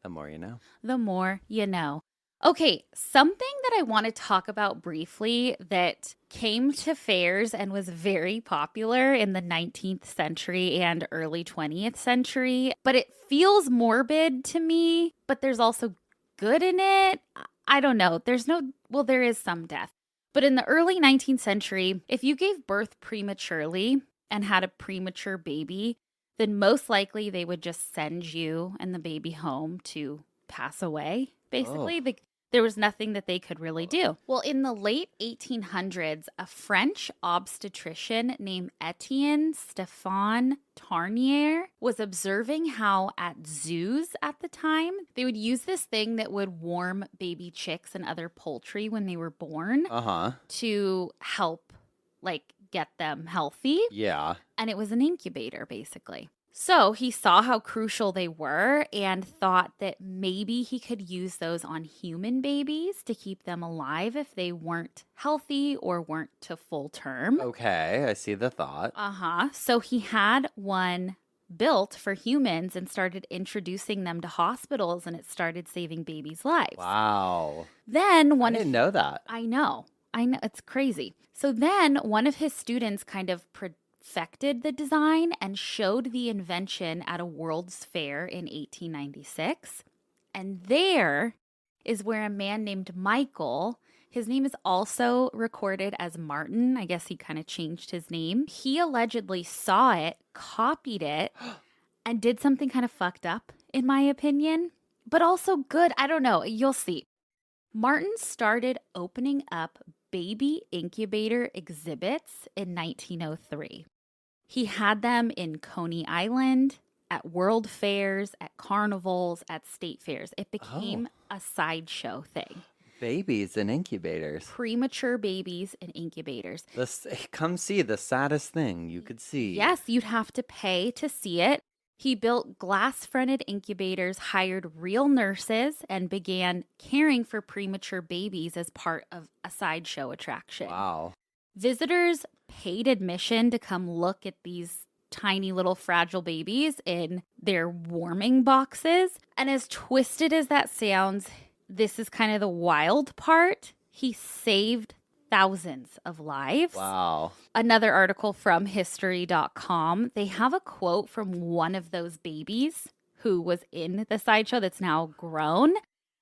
The more you know. The more you know. Okay, something that I want to talk about briefly that came to fairs and was very popular in the 19th century and early 20th century, but it feels morbid to me, but there's also good in it. I don't know. There is some death. But in the early 19th century, if you gave birth prematurely and had a premature baby, then most likely they would just send you and the baby home to pass away, basically. There was nothing that they could really do. Well, in the late 1800s, a French obstetrician named Etienne Stéphane Tarnier was observing how at zoos at the time, they would use this thing that would warm baby chicks and other poultry when they were born to help, like, get them healthy. Yeah. And it was an incubator, basically. So he saw how crucial they were and thought that maybe he could use those on human babies to keep them alive if they weren't healthy or weren't to full term. Okay, I see the thought. So he had one built for humans and started introducing them to hospitals, and it started saving babies' lives. Wow. Then I didn't know that. I know. It's crazy. So then one of his students kind of perfected the design and showed the invention at a World's Fair in 1896. And there is where a man named Michael, his name is also recorded as Martin. I guess he kind of changed his name. He allegedly saw it, copied it, and did something kind of fucked up, in my opinion, but also good. I don't know. You'll see. Martin started opening up baby incubator exhibits in 1903. He had them in Coney Island, at world fairs, at carnivals, at state fairs. It became a sideshow thing. Babies in incubators. Premature babies in incubators. Come see the saddest thing you could see. Yes, you'd have to pay to see it. He built glass-fronted incubators, hired real nurses, and began caring for premature babies as part of a sideshow attraction. Wow. Visitors paid admission to come look at these tiny little fragile babies in their warming boxes. And as twisted as that sounds, this is kind of the wild part. He saved thousands of lives. Wow. Another article from history.com, they have a quote from one of those babies who was in the sideshow that's now grown.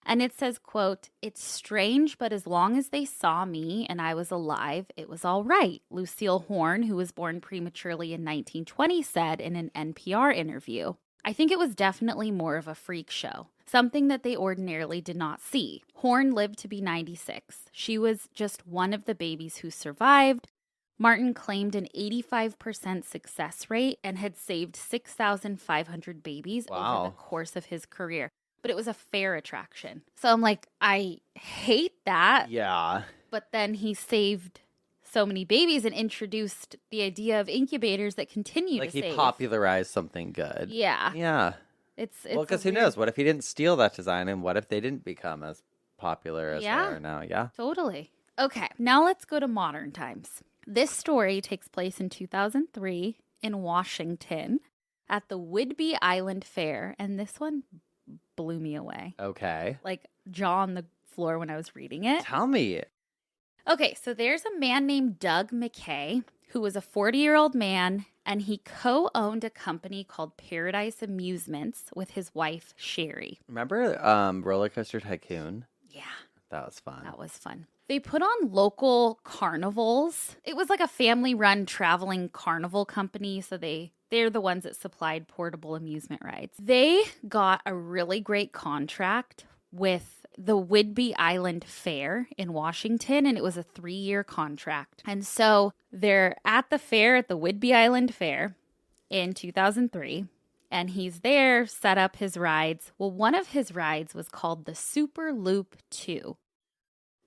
And it says, quote, "It's strange, but as long as they saw me and I was alive, it was all right," Lucille Horn, who was born prematurely in 1920, said in an NPR interview. I think it was definitely more of a freak show, something that they ordinarily did not see. Horn lived to be 96. She was just one of the babies who survived. Martin claimed an 85% success rate and had saved 6,500 babies over the course of his career. But it was a fair attraction. So I'm like, I hate that. Yeah. But then he saved so many babies and introduced the idea of incubators that continue to save. Like he popularized something good. Yeah. Yeah. It's well, because who knows? What if he didn't steal that design, and what if they didn't become as popular as they are now? Yeah. Totally. Okay. Now let's go to modern times. This story takes place in 2003 in Washington at the Whidbey Island Fair. And this one blew me away. Okay. Like jaw on the floor when I was reading it. Tell me. Okay, so there's a man named Doug McKay who was a 40-year-old man, and he co-owned a company called Paradise Amusements with his wife, Sherry. Remember Roller Coaster Tycoon? Yeah. That was fun. That was fun. They put on local carnivals. It was like a family-run traveling carnival company, so they're the ones that supplied portable amusement rides. They got a really great contract with the Whidbey Island Fair in Washington, and it was a 3-year contract. And so they're at the fair at the Whidbey Island Fair in 2003, and he's there, set up his rides. Well, one of his rides was called the Super Loop 2,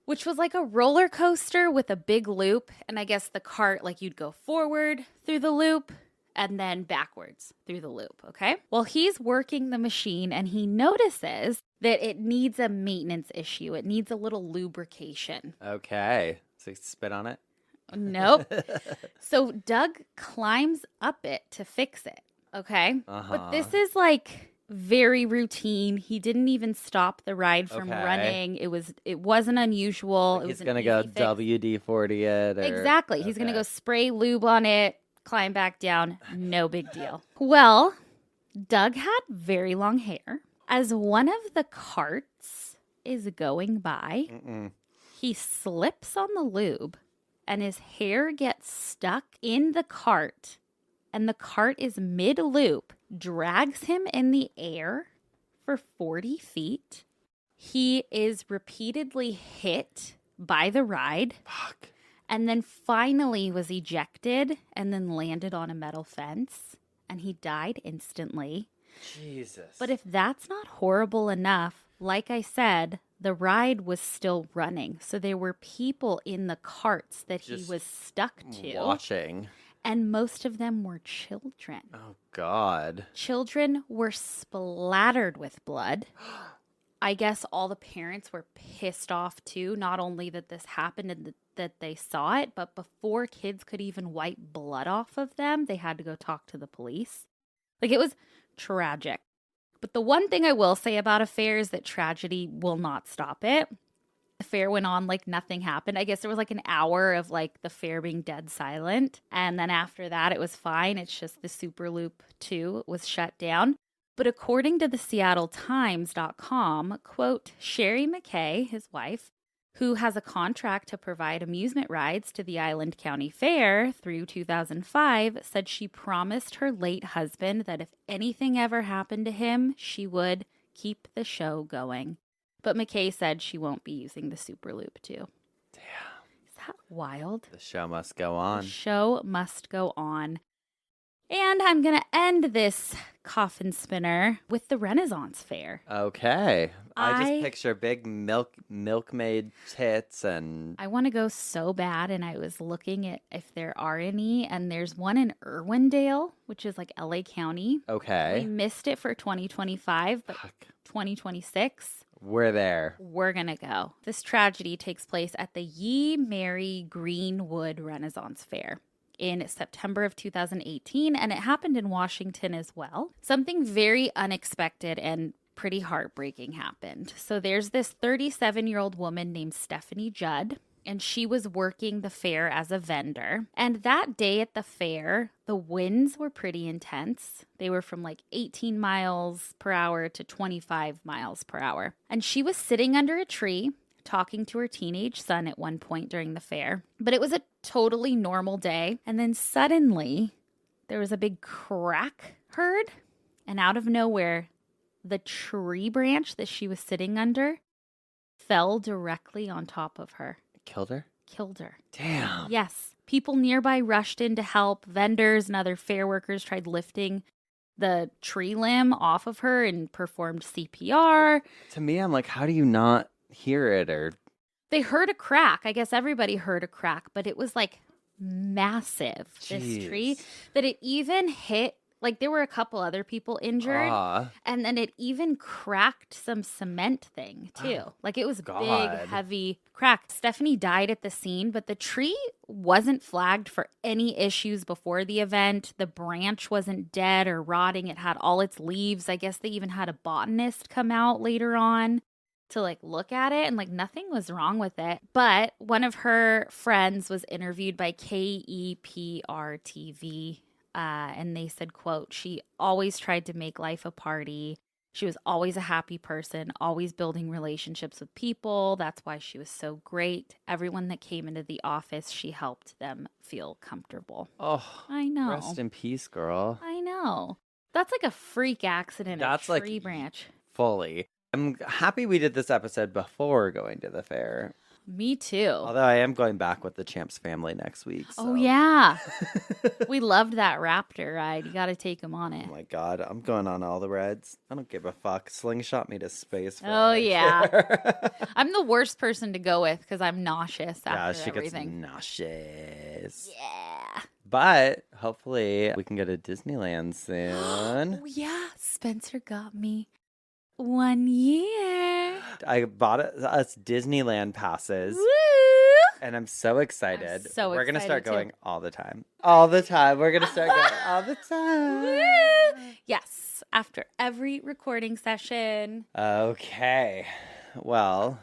which was like a roller coaster with a big loop. And I guess the cart, like you'd go forward through the loop and then backwards through the loop, okay? Well, he's working the machine and he notices that it needs a maintenance issue. It needs a little lubrication. Okay. So you spit on it? Nope. So Doug climbs up it to fix it, okay? But this is like very routine. He didn't even stop the ride from running. It wasn't unusual. Like he's going to go WD-40 it. Exactly. He's going to go spray lube on it, climb back down. No big deal. Well, Doug had very long hair. As one of the carts is going by, he slips on the lube and his hair gets stuck in the cart. And the cart is mid-loop, drags him in the air for 40 feet. He is repeatedly hit by the ride. Fuck. And then finally was ejected and then landed on a metal fence. And he died instantly. Jesus. But if that's not horrible enough, like I said, the ride was still running. So there were people in the carts that he was stuck to. Watching. and most of them were children. Oh, God. Children were splattered with blood. I guess all the parents were pissed off too, not only that this happened and that they saw it, but before kids could even wipe blood off of them, they had to go talk to the police. Like, it was tragic. But the one thing I will say about a fair is that tragedy will not stop it. The fair went on like nothing happened. I guess there was like an hour of like the fair being dead silent. And then after that, it was fine. It's just the Super Loop 2 was shut down. But according to the SeattleTimes.com, quote, Sherry McKay, his wife, who has a contract to provide amusement rides to the Island County Fair through 2005, said she promised her late husband that if anything ever happened to him, she would keep the show going. But McKay said she won't be using the Super Loop 2. Damn. Is that wild? The show must go on. The show must go on. And I'm going to end this coffin spinner with the Renaissance Fair. Okay. I just picture big milkmaid tits and... I want to go so bad, and I was looking at if there are any, and there's one in Irwindale, which is like LA County. Okay. We missed it for 2025, but 2026... We're there. We're going to go. This tragedy takes place at the Ye Mary Greenwood Renaissance Fair in September of 2018, and it happened in Washington as well. Something very unexpected and pretty heartbreaking happened. So there's this 37-year-old woman named Stephanie Judd, and she was working the fair as a vendor. And that day at the fair, the winds were pretty intense. They were from like 18 miles per hour to 25 miles per hour. And she was sitting under a tree talking to her teenage son at one point during the fair. But it was a totally normal day. And then suddenly there was a big crack heard. And out of nowhere, the tree branch that she was sitting under fell directly on top of her. Killed her? Killed her. Damn. Yes. People nearby rushed in to help. Vendors and other fair workers tried lifting the tree limb off of her and performed CPR. To me, I'm like, how do you not hear it? Or they heard a crack. I guess everybody heard a crack, but it was like massive, this tree, that it even hit. Like, there were a couple other people injured, and then it even cracked some cement thing, too. Like, it was big, heavy crack. Stephanie died at the scene, but the tree wasn't flagged for any issues before the event. The branch wasn't dead or rotting. It had all its leaves. I guess they even had a botanist come out later on to, like, look at it, and, like, nothing was wrong with it. But one of her friends was interviewed by KEPR-TV, and they said, quote, she always tried to make life a party. She was always a happy person, always building relationships with people. That's why she was so great. Everyone that came into the office, she helped them feel comfortable. Oh, I know. Rest in peace, girl. I know. That's like a freak accident. That's a tree like branch. Fully. I'm happy we did this episode before going to the fair. Me too. Although I am going back with the Champs family next week. So. Oh, yeah. We loved that raptor ride. You got to take him on it. Oh, my God. I'm going on all the rides. I don't give a fuck. Slingshot me to space. Oh, yeah. I'm the worst person to go with because I'm nauseous after she everything. Gets nauseous. Yeah. But hopefully we can go to Disneyland soon. Oh, yeah. Spencer got me 1 year. I bought us Disneyland passes. Woo! And I'm so excited. We're going to start going all the time. All the time. We're going to start going all the time. Woo! Yes. After every recording session. Okay. Well,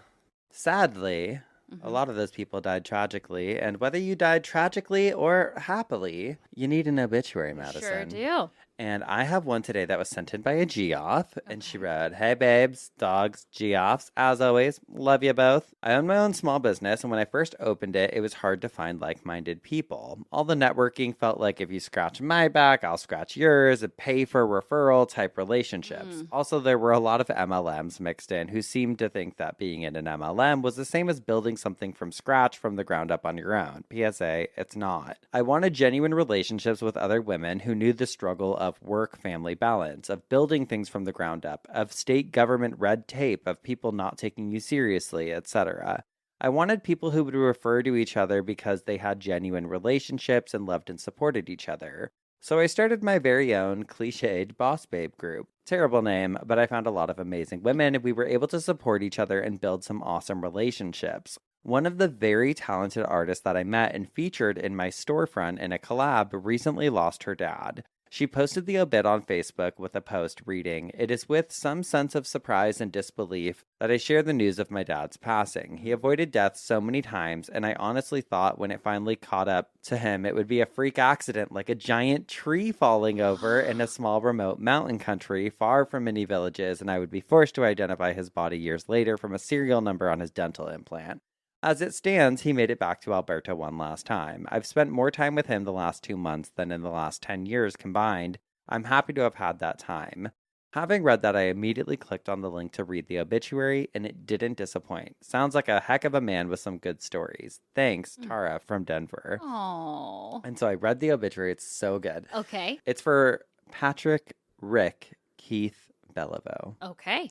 sadly, a lot of those people died tragically. And whether you died tragically or happily, you need an obituary, Madison. Sure do. And I have one today that was sent in by a Geoff, and she wrote, "Hey babes, dogs, Geoffs, as always, love you both. I own my own small business, and when I first opened it, it was hard to find like-minded people. All the networking felt like if you scratch my back, I'll scratch yours, a pay for referral type relationships. Also, there were a lot of MLMs mixed in who seemed to think that being in an MLM was the same as building something from scratch from the ground up on your own. PSA, it's not. I wanted genuine relationships with other women who knew the struggle of work-family balance, of building things from the ground up, of state government red tape, of people not taking you seriously, etc. I wanted people who would refer to each other because they had genuine relationships and loved and supported each other. So I started my very own cliched boss babe group. Terrible name, but I found a lot of amazing women and we were able to support each other and build some awesome relationships. One of the very talented artists that I met and featured in my storefront in a collab recently lost her dad. She posted the obit on Facebook with a post reading, "It is with some sense of surprise and disbelief that I share the news of my dad's passing. He avoided death so many times, and I honestly thought when it finally caught up to him, it would be a freak accident like a giant tree falling over in a small remote mountain country far from many villages, and I would be forced to identify his body years later from a serial number on his dental implant. As it stands, he made it back to Alberta one last time. I've spent more time with him the last 2 months than in the last 10 years combined. I'm happy to have had that time." Having read that, I immediately clicked on the link to read the obituary, and it didn't disappoint. Sounds like a heck of a man with some good stories. Thanks, Tara from Denver. Oh. And so I read the obituary. It's so good. Okay. It's for Patrick Rick Keith Beliveau. Okay.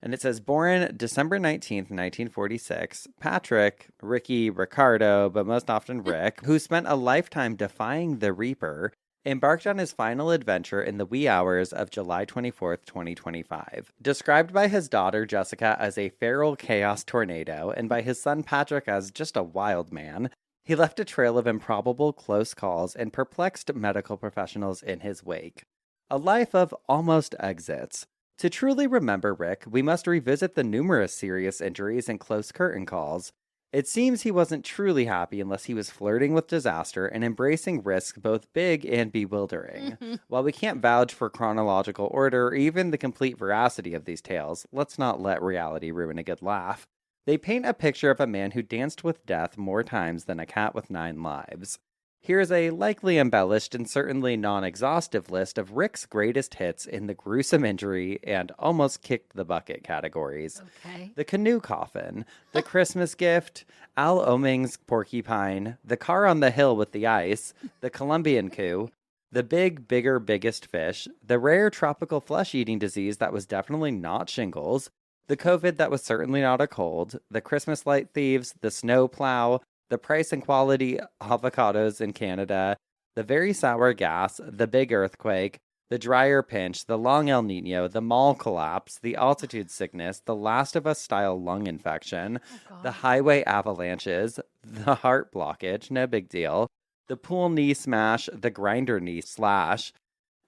And it says, born December 19th, 1946, Patrick, Ricky, Ricardo, but most often Rick, who spent a lifetime defying the Reaper, embarked on his final adventure in the wee hours of July 24th, 2025. Described by his daughter Jessica as a feral chaos tornado and by his son Patrick as just a wild man, he left a trail of improbable close calls and perplexed medical professionals in his wake. A life of almost exits. To truly remember Rick, we must revisit the numerous serious injuries and close curtain calls. It seems he wasn't truly happy unless he was flirting with disaster and embracing risk both big and bewildering. While we can't vouch for chronological order or even the complete veracity of these tales, let's not let reality ruin a good laugh. They paint a picture of a man who danced with death more times than a cat with 9 lives. Here's a likely embellished and certainly non-exhaustive list of Rick's greatest hits in the gruesome injury and almost kicked the bucket categories. Okay. The canoe coffin, the Christmas gift, Al Oming's porcupine, the car on the hill with the ice, the Colombian coup, the bigger, biggest fish, the rare tropical flesh-eating disease that was definitely not shingles, the COVID that was certainly not a cold, the Christmas light thieves, the snow plow, the price and quality avocados in Canada, the very sour gas, the big earthquake, the dryer pinch, the long El Nino, the mall collapse, the altitude sickness, the Last of Us style lung infection, the highway avalanches, the heart blockage, no big deal, the pool knee smash, the grinder knee slash,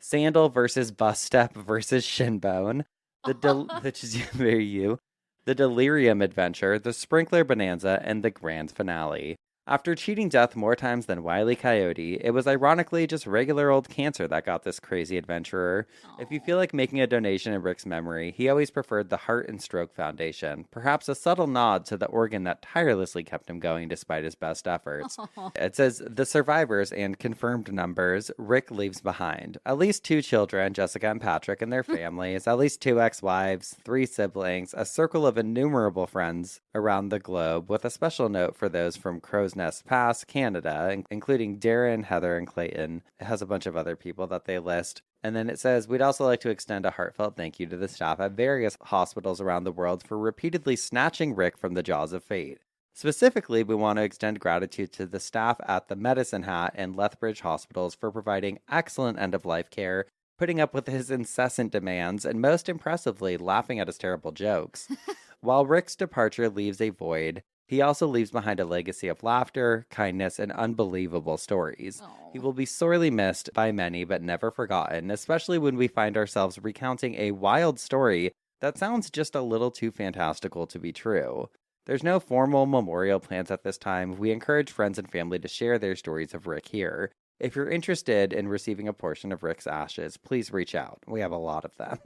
sandal versus bus step versus shin bone, which is very you. The delirium adventure, the sprinkler bonanza, and the grand finale. After cheating death more times than Wile E. Coyote, it was ironically just regular old cancer that got this crazy adventurer. If you feel like making a donation in Rick's memory, he always preferred the Heart and Stroke Foundation, perhaps a subtle nod to the organ that tirelessly kept him going despite his best efforts. It says, the survivors and confirmed numbers Rick leaves behind. At least 2 children, Jessica and Patrick, and their families, at least 2 ex-wives, 3 siblings, a circle of innumerable friends around the globe, with a special note for those from Crow's Nest Pass, Canada, including Darren, Heather, and Clayton. It has a bunch of other people that they list. And then it says, we'd also like to extend a heartfelt thank you to the staff at various hospitals around the world for repeatedly snatching Rick from the jaws of fate. Specifically, we want to extend gratitude to the staff at the Medicine Hat and Lethbridge hospitals for providing excellent end-of-life care, putting up with his incessant demands, and most impressively, laughing at his terrible jokes. While Rick's departure leaves a void, he also leaves behind a legacy of laughter, kindness, and unbelievable stories. Aww. He will be sorely missed by many, but never forgotten, especially when we find ourselves recounting a wild story that sounds just a little too fantastical to be true. There's no formal memorial plans at this time. We encourage friends and family to share their stories of Rick here. If you're interested in receiving a portion of Rick's ashes, please reach out. We have a lot of them.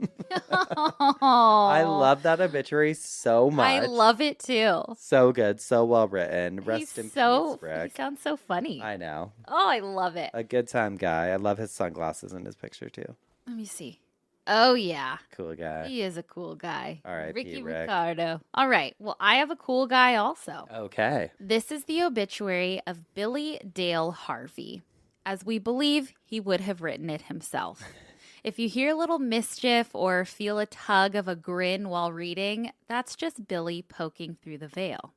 I love that obituary so much. I love it too. So good, so well written. Rest in peace, Rick. He sounds so funny. I know. Oh, I love it. A good time guy. I love his sunglasses in his picture too. Let me see. Oh, yeah. Cool guy. He is a cool guy. All right, Ricky Rick. Ricardo. All right. Well, I have a cool guy also. Okay. This is the obituary of Billy Dale Harvey, as we believe he would have written it himself. If you hear a little mischief or feel a tug of a grin while reading, that's just Billy poking through the veil.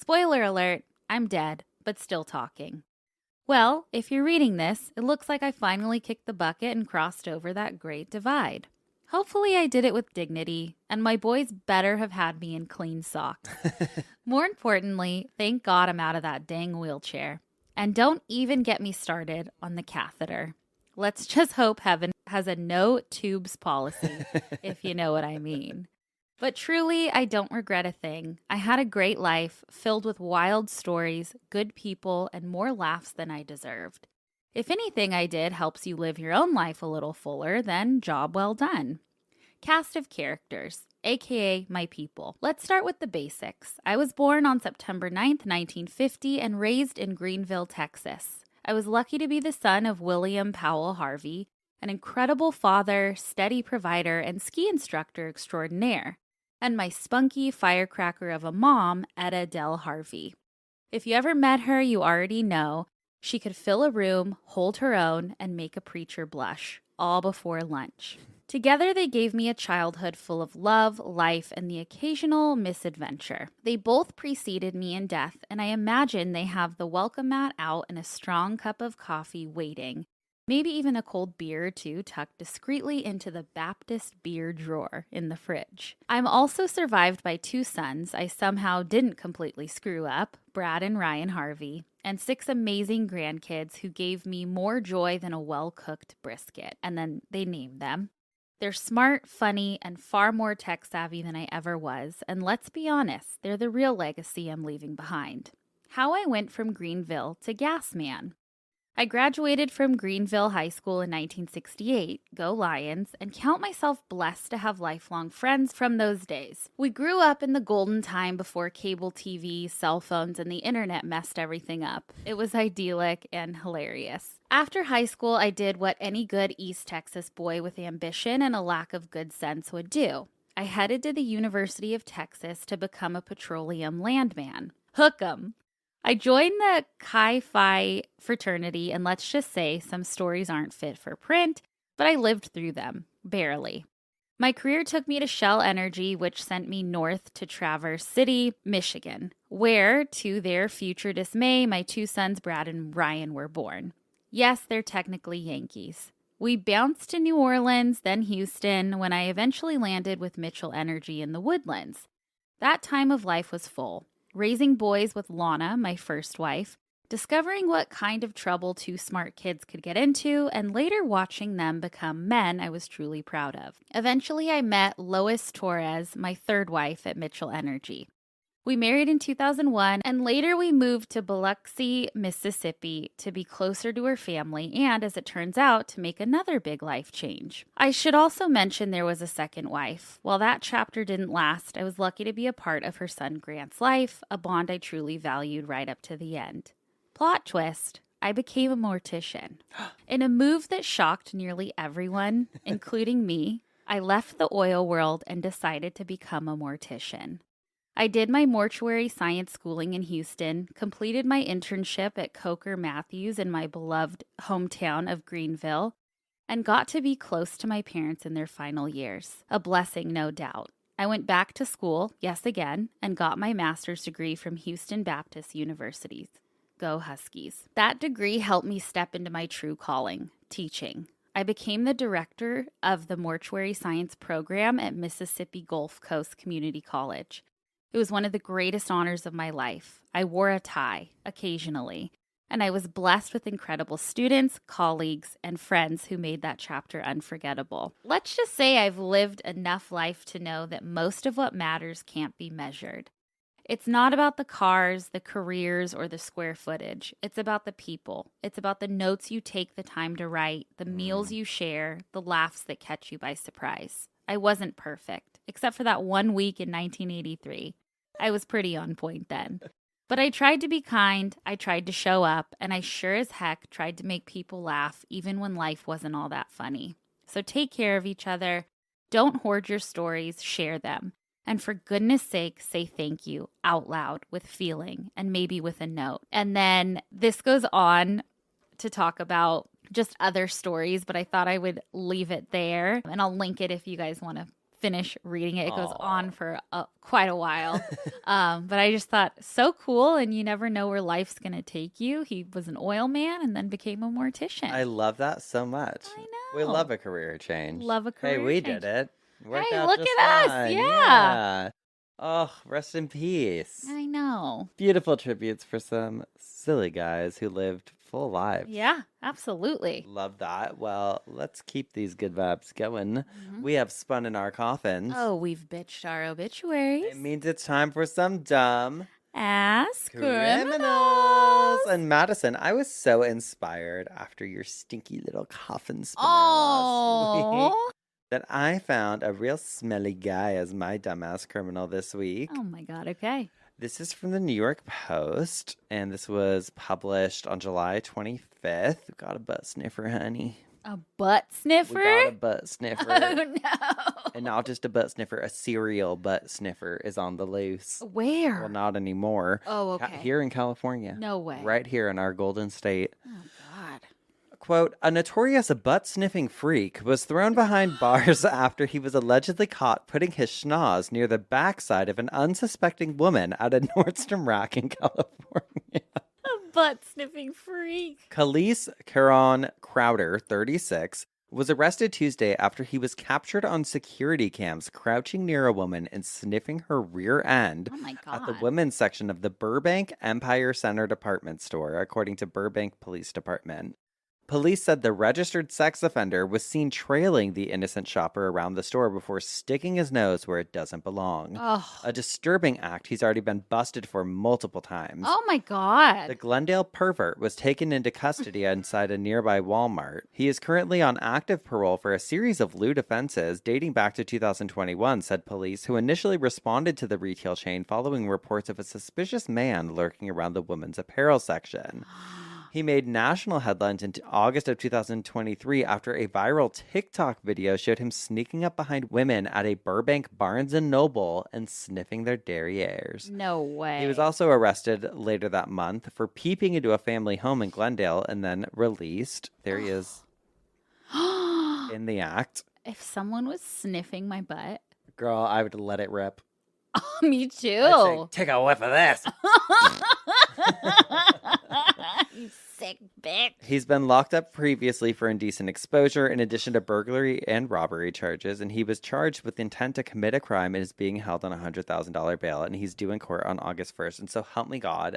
Spoiler alert, I'm dead, but still talking. Well, if you're reading this, it looks like I finally kicked the bucket and crossed over that great divide. Hopefully I did it with dignity, and my boys better have had me in clean socks. More importantly, thank God I'm out of that dang wheelchair. And don't even get me started on the catheter. Let's just hope heaven has a no tubes policy, if you know what I mean. But truly, I don't regret a thing. I had a great life filled with wild stories, good people, and more laughs than I deserved. If anything I did helps you live your own life a little fuller, then job well done. Cast of characters, aka my people. Let's start with the basics. I was born on September 9th, 1950, and raised in Greenville, Texas. I was lucky to be the son of William Powell Harvey, an incredible father, steady provider, and ski instructor extraordinaire, and my spunky firecracker of a mom, Etta Del Harvey. If you ever met her, you already know she could fill a room, hold her own, and make a preacher blush, all before lunch. Together, they gave me a childhood full of love, life, and the occasional misadventure. They both preceded me in death, and I imagine they have the welcome mat out and a strong cup of coffee waiting, maybe even a cold beer or two tucked discreetly into the Baptist beer drawer in the fridge. I'm also survived by 2 sons I somehow didn't completely screw up, Brad and Ryan Harvey, and 6 amazing grandkids who gave me more joy than a well-cooked brisket. And then they named them. They're smart, funny, and far more tech-savvy than I ever was, and let's be honest, they're the real legacy I'm leaving behind. How I went from Greenville to Gas Man. I graduated from Greenville High School in 1968, go Lions, and count myself blessed to have lifelong friends from those days. We grew up in the golden time before cable TV, cell phones, and the internet messed everything up. It was idyllic and hilarious. After high school, I did what any good East Texas boy with ambition and a lack of good sense would do. I headed to the University of Texas to become a petroleum landman. Hook 'em! I joined the Chi Phi fraternity, and let's just say some stories aren't fit for print, but I lived through them, barely. My career took me to Shell Energy, which sent me north to Traverse City, Michigan, where, to their future dismay, my 2 sons, Brad and Ryan, were born. Yes, they're technically Yankees. We bounced to New Orleans, then Houston, when I eventually landed with Mitchell Energy in the Woodlands. That time of life was full. Raising boys with Lana, my first wife, discovering what kind of trouble 2 smart kids could get into, and later watching them become men I was truly proud of. Eventually, I met Lois Torres, my 3rd wife at Mitchell Energy. We married in 2001, and later we moved to Biloxi, Mississippi to be closer to her family and, as it turns out, to make another big life change. I should also mention there was a second wife. While that chapter didn't last, I was lucky to be a part of her son Grant's life, a bond I truly valued right up to the end. Plot twist, I became a mortician. In a move that shocked nearly everyone, including me, I left the oil world and decided to become a mortician. I did my mortuary science schooling in Houston, completed my internship at Coker Matthews in my beloved hometown of Greenville, and got to be close to my parents in their final years. A blessing, no doubt. I went back to school, yes again, and got my master's degree from Houston Baptist University. Go Huskies. That degree helped me step into my true calling, teaching. I became the director of the mortuary science program at Mississippi Gulf Coast Community College. It was one of the greatest honors of my life. I wore a tie, occasionally, and I was blessed with incredible students, colleagues, and friends who made that chapter unforgettable. Let's just say I've lived enough life to know that most of what matters can't be measured. It's not about the cars, the careers, or the square footage. It's about the people. It's about the notes you take the time to write, the meals you share, the laughs that catch you by surprise. I wasn't perfect, except for that 1 week in 1983. I was pretty on point then. But I tried to be kind, I tried to show up, and I sure as heck tried to make people laugh even when life wasn't all that funny. So take care of each other. Don't hoard your stories, share them. And for goodness sake, say thank you out loud with feeling and maybe with a note. And then this goes on to talk about just other stories, but I thought I would leave it there. And I'll link it if you guys want to finish reading it. It goes Aw. on for quite a while. But I just thought, so cool, and you never know where life's going to take you. He was an oil man and then became a mortician. I love that so much. I know. We love a career change. Love a career Hey, we change. did it. Worked Hey, out look just at us. fine. Yeah. Oh, rest in peace. I know. Beautiful tributes for some silly guys who lived full lives. Yeah, absolutely. Love that. Well, let's keep these good vibes going. Mhm. We have spun in our coffins. Oh, we've bitched our obituaries. It means it's time for some dumb Ass criminals. criminals. And Madison, I was so inspired after your stinky little coffin spinner last week Oh. that I found a real smelly guy as my dumbass criminal this week. Oh my God. Okay. This is from the New York Post, and this was published on July 25th. We got a butt sniffer, honey. A butt sniffer? We got a butt sniffer. Oh no. And not just a butt sniffer, a serial butt sniffer is on the loose. Where? Well, not anymore. Oh, okay. Here in California. No way. Right here in our Golden State. Oh God. Quote, a notorious butt-sniffing freak was thrown behind bars after he was allegedly caught putting his schnoz near the backside of an unsuspecting woman at a Nordstrom rack in California. A butt sniffing freak. Khalees Caron Crowder, 36, was arrested Tuesday after he was captured on security cams crouching near a woman and sniffing her rear end Oh my God. at the women's section of the Burbank Empire Center department store, according to Burbank Police Department. Police said the registered sex offender was seen trailing the innocent shopper around the store before sticking his nose where it doesn't belong. Oh. A disturbing act he's already been busted for multiple times. Oh my God. The Glendale pervert was taken into custody inside a nearby Walmart. He is currently on active parole for a series of lewd offenses dating back to 2021, said police, who initially responded to the retail chain following reports of a suspicious man lurking around the women's apparel section. He made national headlines in August of 2023 after a viral TikTok video showed him sneaking up behind women at a Burbank Barnes & Noble and sniffing their derrieres. No way. He was also arrested later that month for peeping into a family home in Glendale and then released. There he is in the act. If someone was sniffing my butt. Girl, I would let it rip. Oh, me too. I'd say, take a whiff of this. You sick bitch. He's been locked up previously for indecent exposure in addition to burglary and robbery charges, and he was charged with intent to commit a crime and is being held on a $100,000 bail, and he's due in court on August 1st. And so help me God,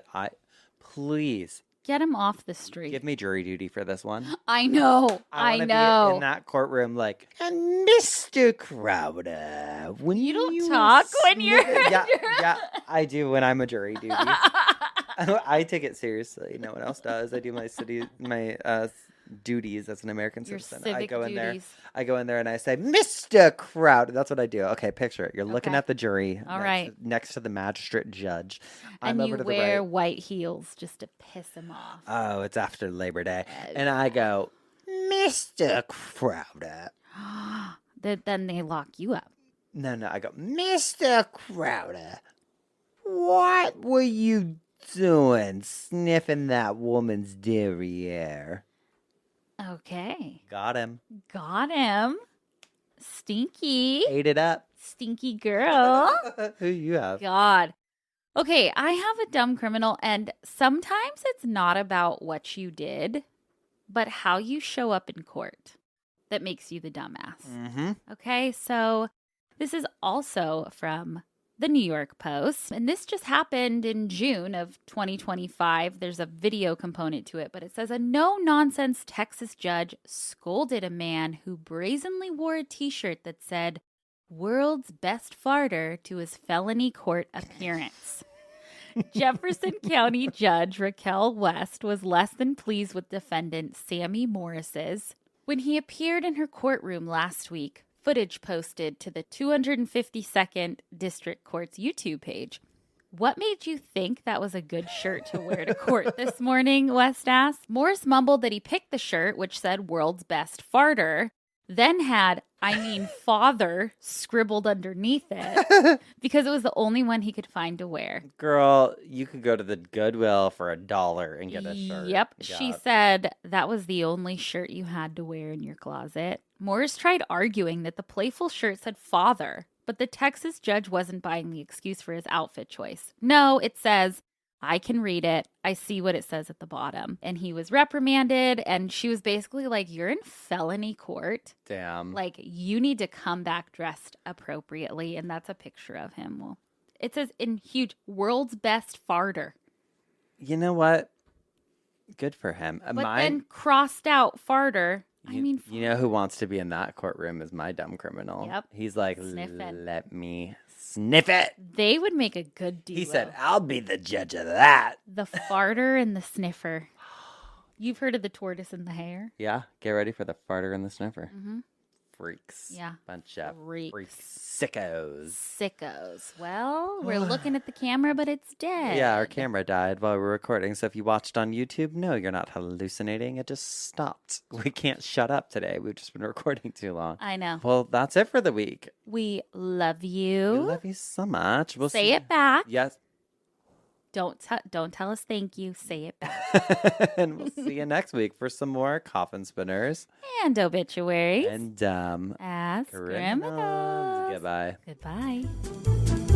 please Get him off the street. give me jury duty for this one. I know. I wanna know. be in that courtroom like, Mr. Crowder, when You don't talk when you're yeah, I do when I'm a jury duty. I take it seriously. No one else does. I do my duties as an American Your citizen. civic I go in duties. there and I say, Mr. Crowder. That's what I do. Okay, picture it. You're looking Okay. at the jury. All right. Next to the magistrate judge. And I'm you over to the wear right. white heels just to piss him off. Oh, it's after Labor Day. And I go, Mr. Crowder. Then they lock you up. No, I go, Mr. Crowder, what were you doing sniffing that woman's derriere? Okay. Got him. Got him. Stinky. Ate it up. Stinky girl. Who you have? God. Okay, I have a dumb criminal, and sometimes it's not about what you did, but how you show up in court that makes you the dumbass. Mm-hmm. Okay, so this is also from the New York Post, and this just happened in June of 2025. There's a video component to it, but it says a no-nonsense Texas judge scolded a man who brazenly wore a t-shirt that said, "World's best farter" to his felony court appearance. Jefferson County Judge Raquel West was less than pleased with defendant Sammy Morris's when he appeared in her courtroom last week. Footage posted to the 252nd District Court's YouTube page. What made you think that was a good shirt to wear to court this morning? West asked. Morris mumbled that he picked the shirt, which said "World's Best Farter," then had, father scribbled underneath it because it was the only one he could find to wear. Girl, you could go to the Goodwill for $1 and get a shirt. Yep. She said that was the only shirt you had to wear in your closet. Morris tried arguing that the playful shirt said father, but the Texas judge wasn't buying the excuse for his outfit choice. No, it says, I can read it. I see what it says at the bottom. And he was reprimanded, and she was basically like, you're in felony court. Damn. Like, you need to come back dressed appropriately. And that's a picture of him. Well, it says in huge, world's best farter. You know what? Good for him. But then crossed out farter. You know who wants to be in that courtroom is my dumb criminal. Yep. He's like, Sniff it. let me sniff it. They would make a good duo. He said, I'll be the judge of that. The farter and the sniffer. You've heard of the tortoise and the hare? Yeah. Get ready for the farter and the sniffer. Mm-hmm. Freaks. Yeah. Bunch of Freaks. sickos. Sickos. Well, we're looking at the camera, but it's dead. Yeah, our camera died while we were recording. So if you watched on YouTube, no, you're not hallucinating. It just stopped. We can't shut up today. We've just been recording too long. I know. Well, that's it for the week. We love you. We love you so much. We'll Say it back. Yes. Don't tell us thank you. Say it back. And we'll see you next week for some more coffin spinners. And obituaries. And dumb as criminals. criminals. Goodbye. Goodbye.